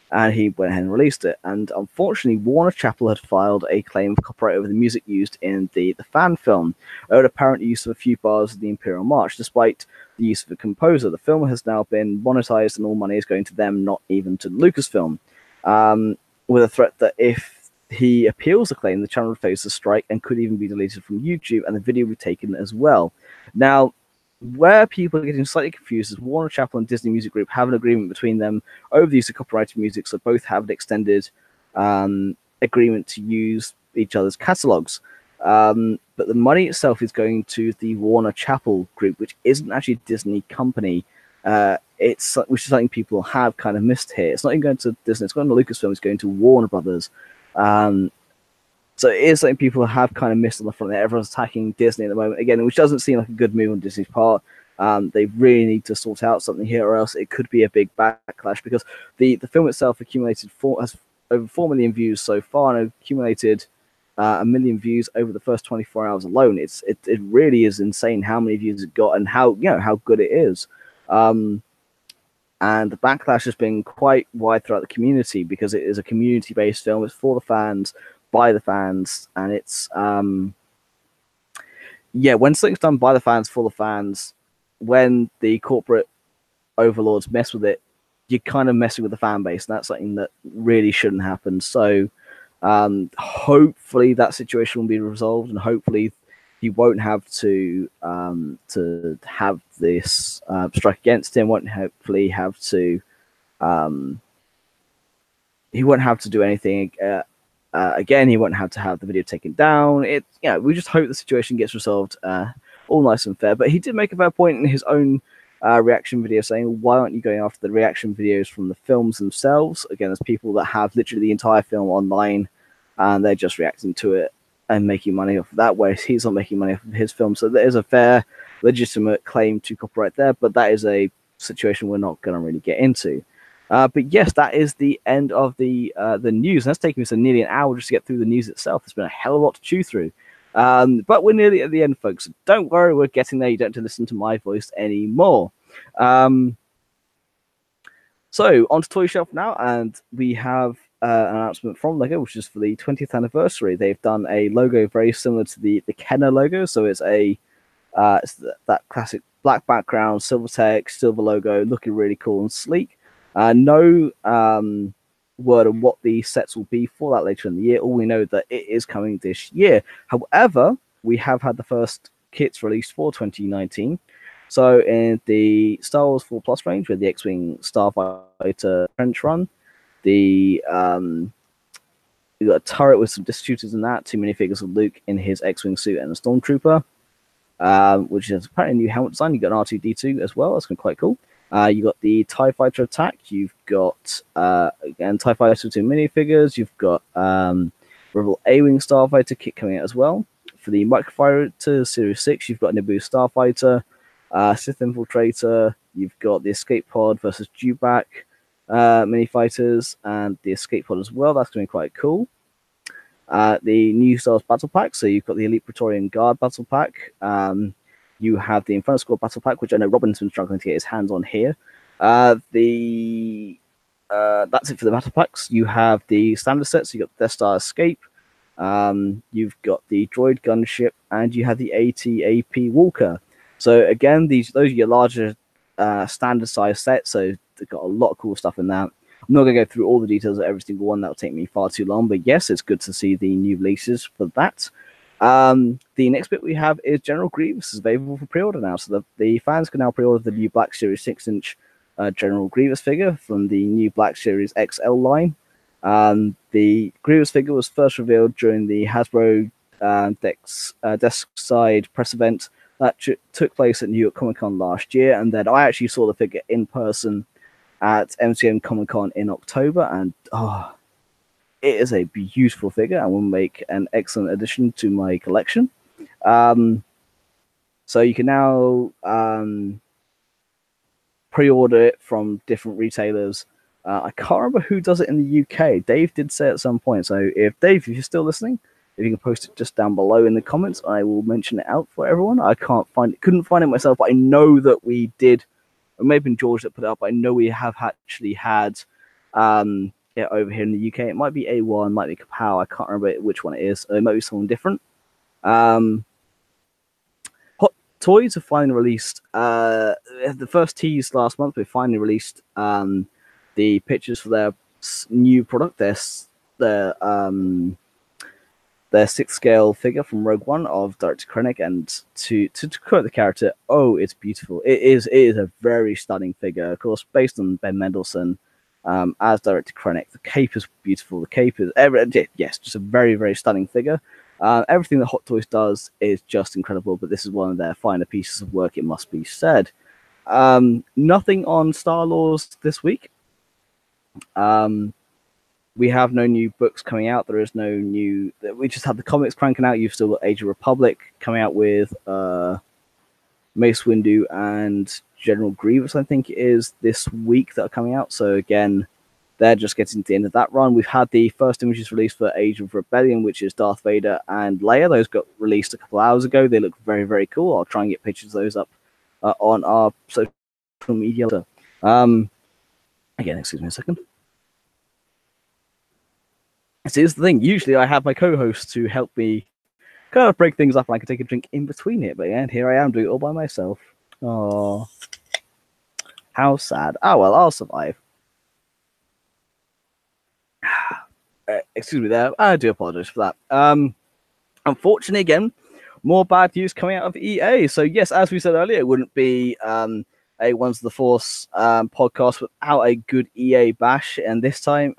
And he went ahead and released it. And unfortunately, Warner Chappell had filed a claim of copyright over the music used in the fan film, owed apparent use of a few bars of the Imperial March, despite the use of a composer. The film has now been monetized and all money is going to them, not even to Lucasfilm, with a threat that if he appeals the claim, the channel would face a strike and could even be deleted from YouTube, and the video would be taken as well. Now, where people are getting slightly confused is Warner Chappell and Disney Music Group have an agreement between them over the use of copyrighted music, so both have an extended agreement to use each other's catalogs. But the money itself is going to the Warner Chappell Group, which isn't actually a Disney company. Which is something people have kind of missed here. It's not even going to Disney, it's going to Lucasfilm, it's going to Warner Brothers. So it is something people have kind of missed on the front there. Everyone's attacking Disney at the moment, again, which doesn't seem like a good move on Disney's part. They really need to sort out something here, or else it could be a big backlash, because the film itself has over 4 million views so far and accumulated 1 million views over the first 24 hours alone. It really is insane how many views it got and how good it is. And the backlash has been quite wide throughout the community, because it is a community-based film. It's for the fans, by the fans, and it's when something's done by the fans, for the fans, when the corporate overlords mess with it, you're kind of messing with the fan base, and that's something that really shouldn't happen. So hopefully that situation will be resolved, and hopefully he won't have to have this strike against him. Hopefully he won't have to do anything again. He won't have to have the video taken down. We just hope the situation gets resolved all nice and fair. But he did make a fair point in his own reaction video, saying, why aren't you going after the reaction videos from the films themselves? Again, there's people that have literally the entire film online and they're just reacting to it and making money off of that, whereas he's not making money off of his film. So there is a fair, legitimate claim to copyright there, but that is a situation we're not going to really get into. But yes, that is the end of the news. And that's taken us nearly an hour just to get through the news itself. There's been a hell of a lot to chew through. But we're nearly at the end, folks. So don't worry, we're getting there. You don't have to listen to my voice anymore. So on to Toy Shelf now, and we have an announcement from Lego, which is for the 20th anniversary. They've done a logo very similar to the Kenner logo. So it's that classic black background, silver text, silver logo, looking really cool and sleek. No word on what the sets will be for that later in the year. All we know that it is coming this year. However, we have had the first kits released for 2019. So in the Star Wars 4 Plus range, with the X-Wing Starfighter Trench Run, the you got a turret with some distributors in that, 2 minifigures of Luke in his X-Wing suit and a Stormtrooper, which is apparently a new helmet design. You got an R2D2 as well. That's been quite cool. You got the TIE Fighter attack. You've got again TIE Fighter 2 minifigures. You've got Rebel A-Wing Starfighter kit coming out as well. For the Microfighter Series 6, you've got Naboo Starfighter, Sith Infiltrator. You've got the Escape Pod versus Dewback mini fighters and the Escape Pod as well. That's going to be quite cool. The new Star Wars Battle Pack. So you've got the Elite Praetorian Guard Battle Pack. You have the Inferno Squad Battle Pack, which I know Robin's been struggling to get his hands on here. That's it for the Battle Packs. You have the standard sets. You got the Death Star Escape. You've got the Droid Gunship, and you have the AT-AP Walker. So again, those are your larger standard size sets. So they've got a lot of cool stuff in that. I'm not going to go through all the details of every single one. That'll take me far too long. But yes, it's good to see the new releases for that. The next bit we have is General Grievous is available for pre-order now. So the fans can now pre-order the new Black Series 6-inch General Grievous figure from the new Black Series XL line. The Grievous figure was first revealed during the Hasbro desk side press event that took place at New York Comic Con last year, and then I actually saw the figure in person at MCM Comic Con in October, and it is a beautiful figure and will make an excellent addition to my collection. So you can now pre-order it from different retailers. I can't remember who does it in the UK. Dave did say at some point. So if Dave, if you're still listening, if you can post it just down below in the comments, I will mention it out for everyone. I couldn't find it myself, but I know that we did. It may have been George that put it up. I know we have actually had it over here in the UK. It might be A1, might be Kapow. I can't remember which one it is. It might be someone different. Hot Toys have finally released the first tease last month. We finally released the pictures for their new product, their 6th scale figure from Rogue One of Director Krennic, and to quote the character, it's beautiful. It is a very stunning figure, of course, based on Ben Mendelsohn as Director Krennic. The cape is beautiful. The cape is just a very, very stunning figure. Everything that Hot Toys does is just incredible, but this is one of their finer pieces of work, it must be said. Nothing on Star-Lord this week. We have no new books coming out. There is no new. We just have the comics cranking out. You've still got Age of Republic coming out with Mace Windu and General Grievous, I think it is, this week that are coming out. So again, they're just getting to the end of that run. We've had the first images released for Age of Rebellion, which is Darth Vader and Leia. Those got released a couple hours ago. They look very, very cool. I'll try and get pictures of those up on our social media. Again, excuse me a second. See, this is the thing. Usually I have my co-host to help me kind of break things up and I can take a drink in between it. But yeah, here I am doing it all by myself. Oh, how sad. Oh, well, I'll survive. Excuse me there. I do apologize for that. Unfortunately, again, more bad news coming out of EA. So yes, as we said earlier, it wouldn't be a Ones of the Force podcast without a good EA bash. And this time,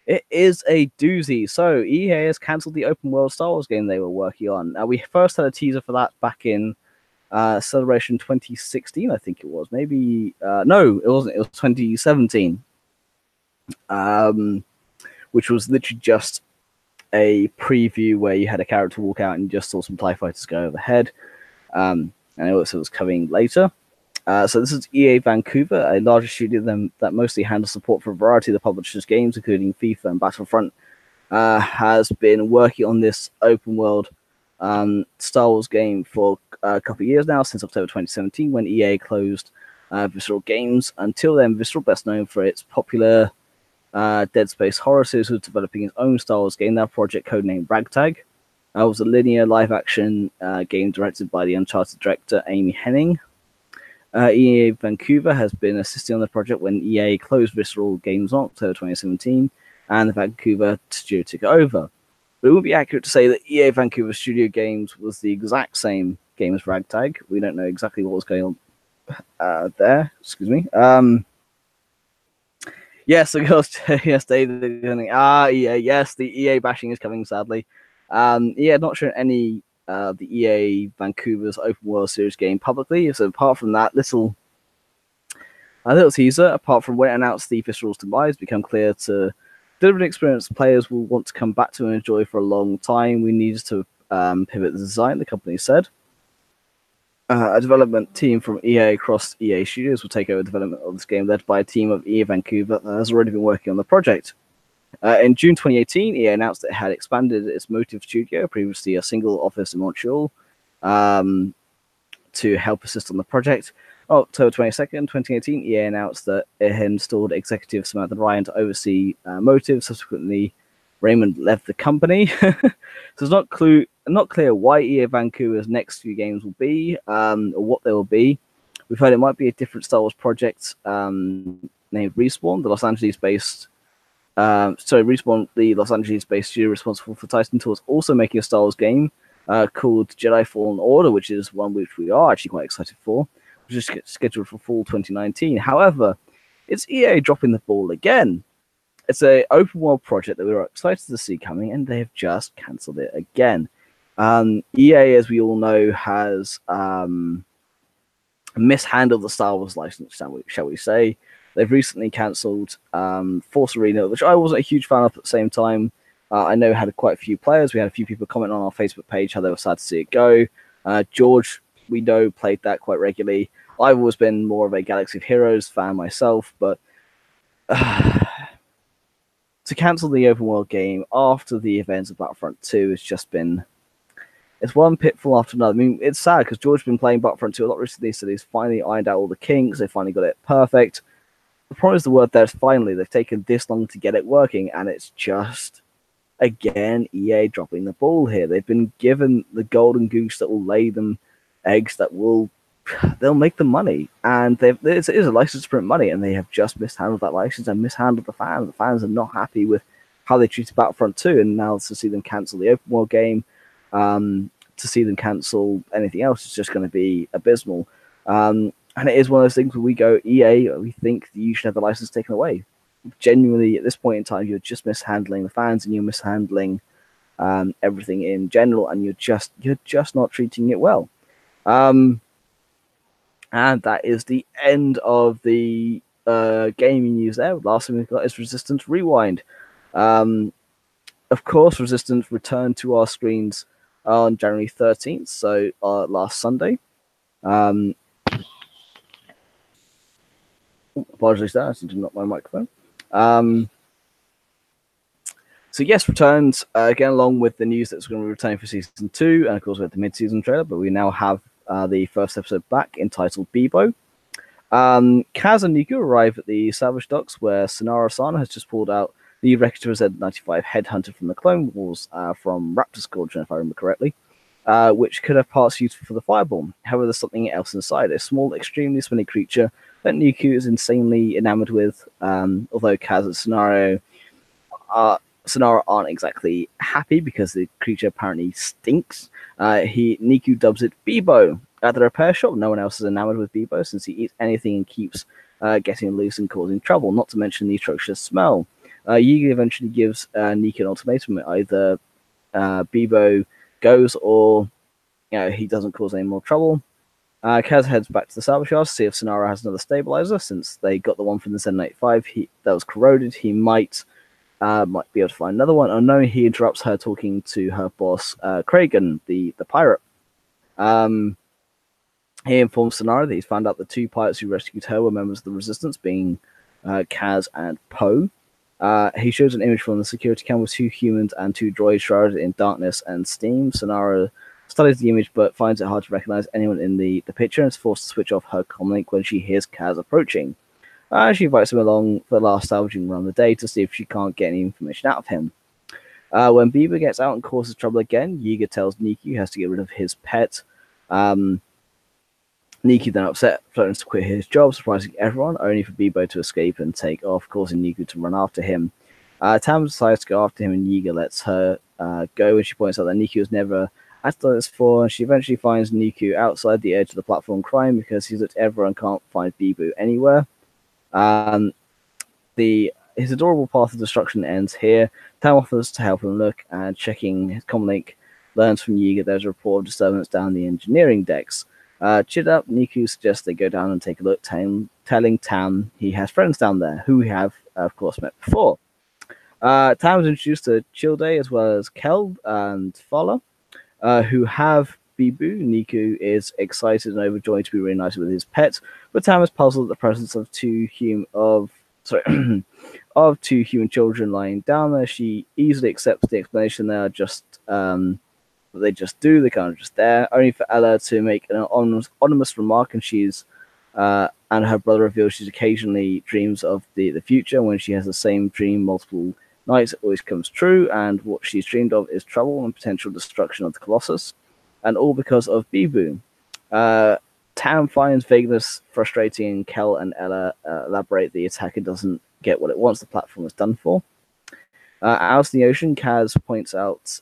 it is a doozy. So EA has cancelled the open world Star Wars game they were working on. We first had a teaser for that back in Celebration 2016, I think it was. Maybe no, it wasn't. It was 2017, which was literally just a preview where you had a character walk out and you just saw some TIE fighters go overhead. And it was coming later. So this is EA Vancouver, a larger studio that mostly handles support for a variety of the publisher's games, including FIFA and Battlefront, has been working on this open world Star Wars game for a couple of years now, since October 2017, when EA closed Visceral Games. Until then, Visceral, best known for its popular Dead Space horror series, was developing its own Star Wars game, that project codenamed Ragtag. It was a linear live-action game directed by the Uncharted director Amy Hennig. EA Vancouver has been assisting on the project when EA closed Visceral Games on October 2017, and the Vancouver studio took over. But it would be accurate to say that EA Vancouver Studio Games was the exact same game as Ragtag. We don't know exactly what was going on there. Excuse me. Yes, of course. Yes, David. EA. Yes, the EA bashing is coming. Sadly, EA not shown any the EA Vancouver's open world series game publicly. So apart from that little teaser, apart from when it announced the Visceral's demise, become clear to deliver an experience players will want to come back to and enjoy for a long time. We needed to pivot the design. The company said. A development team from EA across EA Studios will take over development of this game, led by a team of EA Vancouver that has already been working on the project. In June 2018, EA announced that it had expanded its Motive Studio, previously a single office in Montreal, to help assist on the project. On October 22nd, 2018, EA announced that it had installed executive Samantha Brien to oversee Motive. Subsequently, Raymond left the company. So it's not clear why EA Vancouver's next few games will be, or what they will be. We've heard it might be a different Star Wars project named Respawn, the Los Angeles-based. Respawn, the Los Angeles-based studio responsible for Titan Tools, also making a Star Wars game called Jedi Fallen Order, which is one which we are actually quite excited for, which is scheduled for fall 2019. However, it's EA dropping the ball again. It's an open world project that we were excited to see coming, and they have just cancelled it again. EA, as we all know, has mishandled the Star Wars license, shall we say. They've recently cancelled Force Arena, which I wasn't a huge fan of at the same time. I know had quite a few players. We had a few people comment on our Facebook page how they were sad to see it go. George, we know, played that quite regularly. I've always been more of a Galaxy of Heroes fan myself, but to cancel the open world game after the events of Battlefront 2 has just been... It's one pitfall after another. I mean, it's sad because George's been playing Battlefront 2 a lot recently, so he's finally ironed out all the kinks. They finally got it perfect. The problem is the word there is finally. They've taken this long to get it working, and it's just, again, EA dropping the ball here. They've been given the golden goose that will lay them eggs that they'll make them money. And it is a license to print money, and they have just mishandled that license and mishandled the fans. The fans are not happy with how they treated Battlefront 2, and now to see them cancel the open world game, to see them cancel anything else is just going to be abysmal. And it is one of those things where we go, EA, we think that you should have the license taken away. Genuinely, at this point in time, you're just mishandling the fans, and you're mishandling everything in general, and you're just not treating it well. And that is the end of the gaming news there. Last thing we've got is Resistance Rewind. Of course, Resistance returned to our screens on January 13th, so last Sunday. Apologies there, I seem to knock my microphone. So yes, returns again along with the news that's going to be returning for season 2, and of course we had the mid-season trailer, but we now have the first episode back entitled Bebo. Kaz and Niku arrive at the Salvage Docks where Sonara-san has just pulled out the wreckage of a Z-95 headhunter from the Clone Wars from Raptor Squadron, if I remember correctly, which could have parts useful for the Fireball. However, there's something else inside, a small, extremely spinny creature that Niku is insanely enamored with, although Kaz and Sonara aren't exactly happy because the creature apparently stinks. Niku dubs it Bebo. At the repair shop, no one else is enamored with Bebo since he eats anything and keeps getting loose and causing trouble, not to mention the atrocious smell. Yiga eventually gives Niku an ultimatum: either Bebo goes or he doesn't cause any more trouble. Kaz heads back to the salvage yard to see if Sonara has another stabilizer, since they got the one from the Z-95 that was corroded. He might be able to find another one. Unknowing, he interrupts her talking to her boss, Kragan, the pirate. He informs Sonara that he's found out the two pirates who rescued her were members of the Resistance, being Kaz and Poe. He shows an image from the security cam with two humans and two droids shrouded in darkness and steam. Sonara studies the image but finds it hard to recognize anyone in the picture and is forced to switch off her comlink when she hears Kaz approaching. She invites him along for the last salvaging run of the day to see if she can't get any information out of him. When Bieber gets out and causes trouble again, Yiga tells Niku he has to get rid of his pet. Niku then upset, threatens to quit his job, surprising everyone, only for Bebo to escape and take off, causing Niku to run after him. Tam decides to go after him, and Yiga lets her go, and she points out that Niku has never acted like this before, and she eventually finds Niku outside the edge of the platform crying because he's looked everywhere and can't find Bebo anywhere. His adorable path of destruction ends here. Tam offers to help him look, and checking his comlink, learns from Yiga there's a report of disturbance down the engineering decks. Cheered up, Niku suggests they go down and take a look, telling Tam he has friends down there, who we have, of course, met before. Tam is introduced to Childe as well as Kel and Fala, who have Bibu. Niku is excited and overjoyed to be reunited with his pet, but Tam is puzzled at the presence of two human children lying down there. She easily accepts the explanation. They are just they just do. They're kind of just there, only for Ella to make an anonymous remark, and and her brother reveals she occasionally dreams of the future. When she has the same dream multiple nights, it always comes true, and what she's dreamed of is trouble and potential destruction of the Colossus, and all because of Bibu. Tam finds vagueness frustrating, and Kel and Ella elaborate the attacker doesn't get what it wants the platform is done for. Out in the ocean, Kaz points out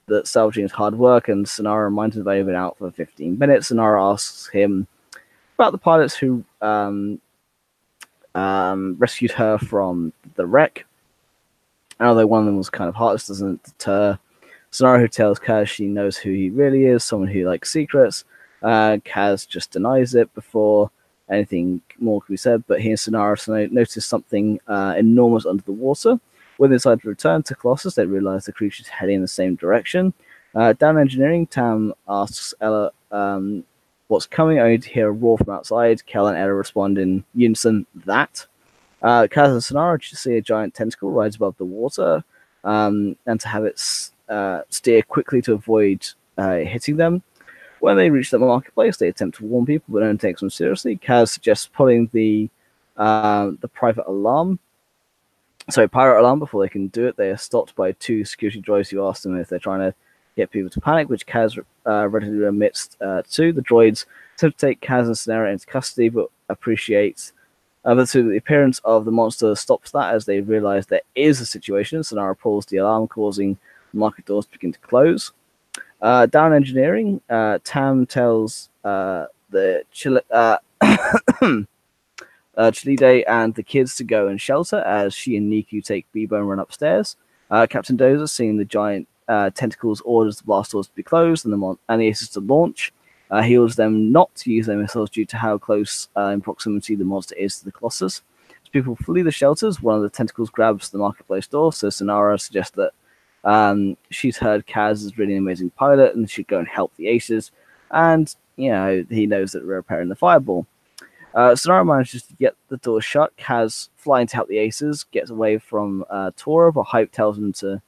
that salvaging is hard work, and Sonara reminds him that they've been out for 15 minutes. Sonara asks him about the pilots who rescued her from the wreck. And although one of them was kind of heartless, doesn't deter Sonara, who tells Kaz she knows who he really is, someone who likes secrets. Kaz just denies it before anything more can be said, but he and Sonara notice something enormous under the water. When they decide to return to Colossus, they realize the creature's heading in the same direction. Down engineering, Tam asks Ella what's coming, only to hear a roar from outside. Kel and Ella respond in unison, that. Kaz and Sonara see a giant tentacle rise above the water, and to have it steer quickly to avoid hitting them. When they reach the marketplace, they attempt to warn people, but no one takes them seriously. Kaz suggests pulling the pirate alarm before they can do it. They are stopped by two security droids who ask them if they're trying to get people to panic, which Kaz readily admits to. The droids attempt to take Kaz and Sonara into custody, but appreciate the appearance of the monster stops that as they realize there is a situation. Sonara pulls the alarm, causing the market doors to begin to close. Down engineering, Tam tells the Chilide and the kids to go and shelter as she and Niku take Bebo and run upstairs. Captain Dozer, seeing the giant tentacles, orders the blast doors to be closed and the aces to launch. He orders them not to use their missiles due to how close in proximity the monster is to the Colossus. As people flee the shelters, one of the tentacles grabs the marketplace door, so Sonara suggests that she's heard Kaz is really an amazing pilot and should go and help the aces, and he knows that we're repairing the fireball. Sonara manages to get the door shut. Kaz, flying to help the aces, gets away from Tora, but Hype tells him to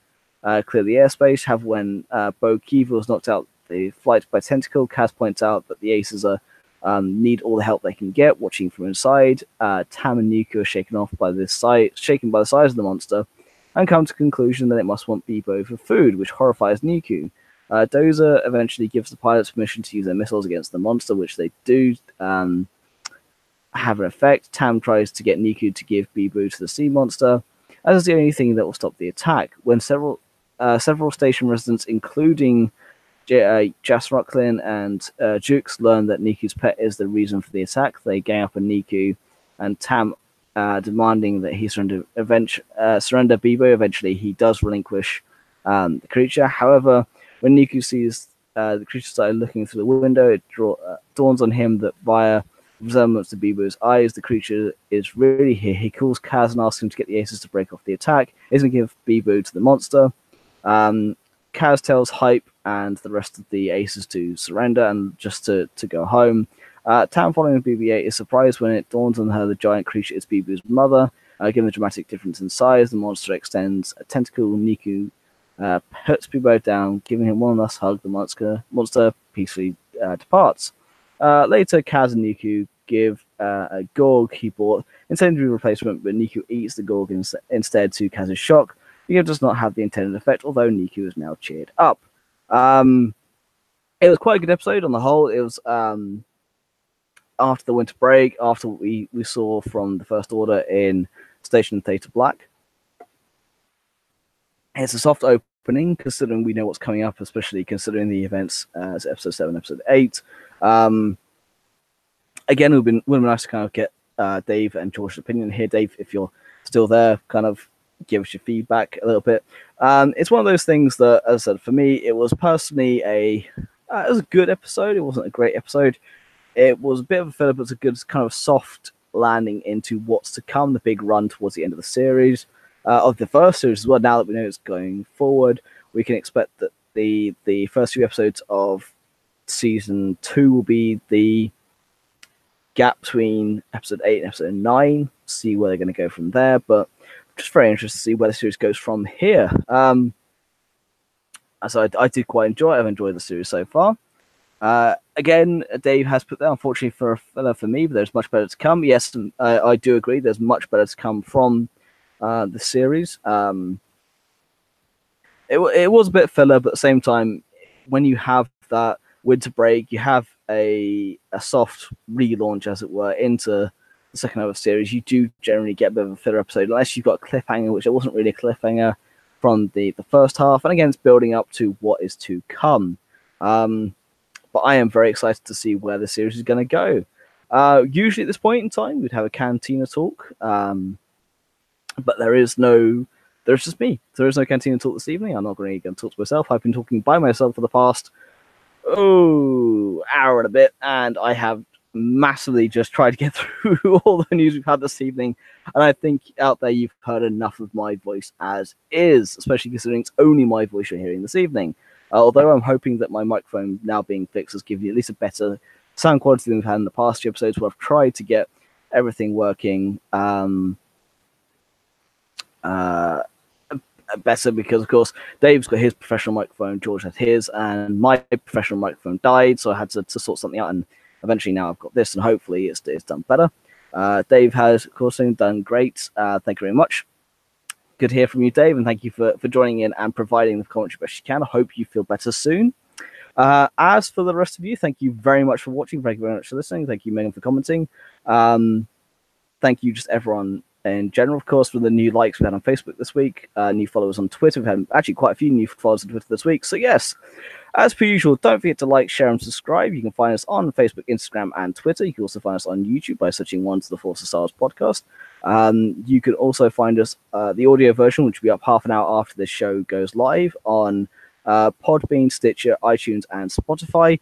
clear the airspace. However, when Bo Kiva was knocked out the flight by Tentacle, Kaz points out that the aces need all the help they can get. Watching from inside, Tam and Niku are shaken by the size of the monster, and come to the conclusion that it must want Bebo for food, which horrifies Niku. Dozer eventually gives the pilots permission to use their missiles against the monster, which they do have an effect. Tam tries to get Niku to give Bebo to the sea monster, as is the only thing that will stop the attack. When several station residents, including Jas Rocklin and Jukes, learn that Niku's pet is the reason for the attack, they gang up on Niku, and Tam demanding that he surrender Bebo. Eventually, he does relinquish the creature. However, when Niku sees the creature started looking through the window, it dawns on him that via resemblance to Bebo's eyes, the creature is really here. He calls Kaz and asks him to get the aces to break off the attack. He's going to give Bebo to the monster. Kaz tells Hype and the rest of the aces to surrender and just to go home. Tam, following BB-8, is surprised when it dawns on her the giant creature is Bebo's mother. Given the dramatic difference in size, the monster extends a tentacle. Niku puts Bebo down, giving him one last hug. The monster peacefully departs. Later, Kaz and Niku give a Gorg he bought intended to be a replacement, but Niku eats the Gorg instead to Kaz's shock. The gift does not have the intended effect, although Niku is now cheered up. It was quite a good episode on the whole. It was after the winter break, after what we saw from the First Order in Station Theta Black. It's a soft opening, considering we know what's coming up, especially considering the events as Episode 7, Episode 8. Again, it would have been nice to kind of get Dave and George's opinion here. Dave, if you're still there, kind of give us your feedback a little bit. It's one of those things that, as I said, for me, it was personally it was a good episode. It wasn't a great episode. It was a bit of a filler, but it's a good kind of soft landing into what's to come, the big run towards the end of the series, of the first series as well. Now that we know it's going forward, we can expect that the first few episodes of season 2 will be the gap between episode 8 and episode 9, see where they're going to go from there. But just very interested to see where the series goes from here. So I did quite enjoy it. I've enjoyed the series so far. Again, Dave has put that, unfortunately, for a filler for me, but there's much better to come. Yes, I do agree. There's much better to come from the series. It was a bit filler, but at the same time, when you have that winter break, you have a soft relaunch, as it were, into the second half of the series, you do generally get a bit of a filler episode, unless you've got a cliffhanger, which it wasn't really a cliffhanger from the first half. And again, it's building up to what is to come. But I am very excited to see where the series is going to go. Usually at this point in time, we'd have a Cantina talk, but there's just me. There is no Cantina talk this evening. I'm not going to talk to myself. I've been talking by myself for the past hour and a bit, and I have massively just tried to get through all the news we've had this evening. And I think out there you've heard enough of my voice as is, especially considering it's only my voice you're hearing this evening. Although I'm hoping that my microphone now being fixed has given you at least a better sound quality than we've had in the past few episodes, where I've tried to get everything working better, because of course Dave's got his professional microphone, George had his, and my professional microphone died, so I had to sort something out, and eventually now I've got this, and hopefully it's done better. Dave has, of course, done great. Thank you very much. Good to hear from you, Dave, and thank you for joining in and providing the commentary best you can. I hope you feel better soon. As for the rest of you, thank you very much for watching. Thank you very much for listening. Thank you, Megan, for commenting. Thank you, just everyone in general, of course, for the new likes we had on Facebook this week, new followers on Twitter. We've had actually quite a few new followers on Twitter this week. So yes, as per usual, don't forget to like, share, and subscribe. You can find us on Facebook, Instagram, and Twitter. You can also find us on YouTube by searching One to the Force of Stars podcast. You can also find us, the audio version, which will be up half an hour after this show goes live, on Podbean, Stitcher, iTunes, and Spotify.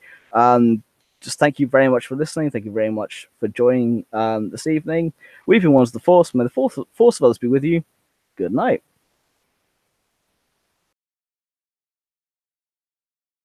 Just thank you very much for listening. Thank you very much for joining this evening. We've been Ones of the Force. May the force of others be with you. Good night.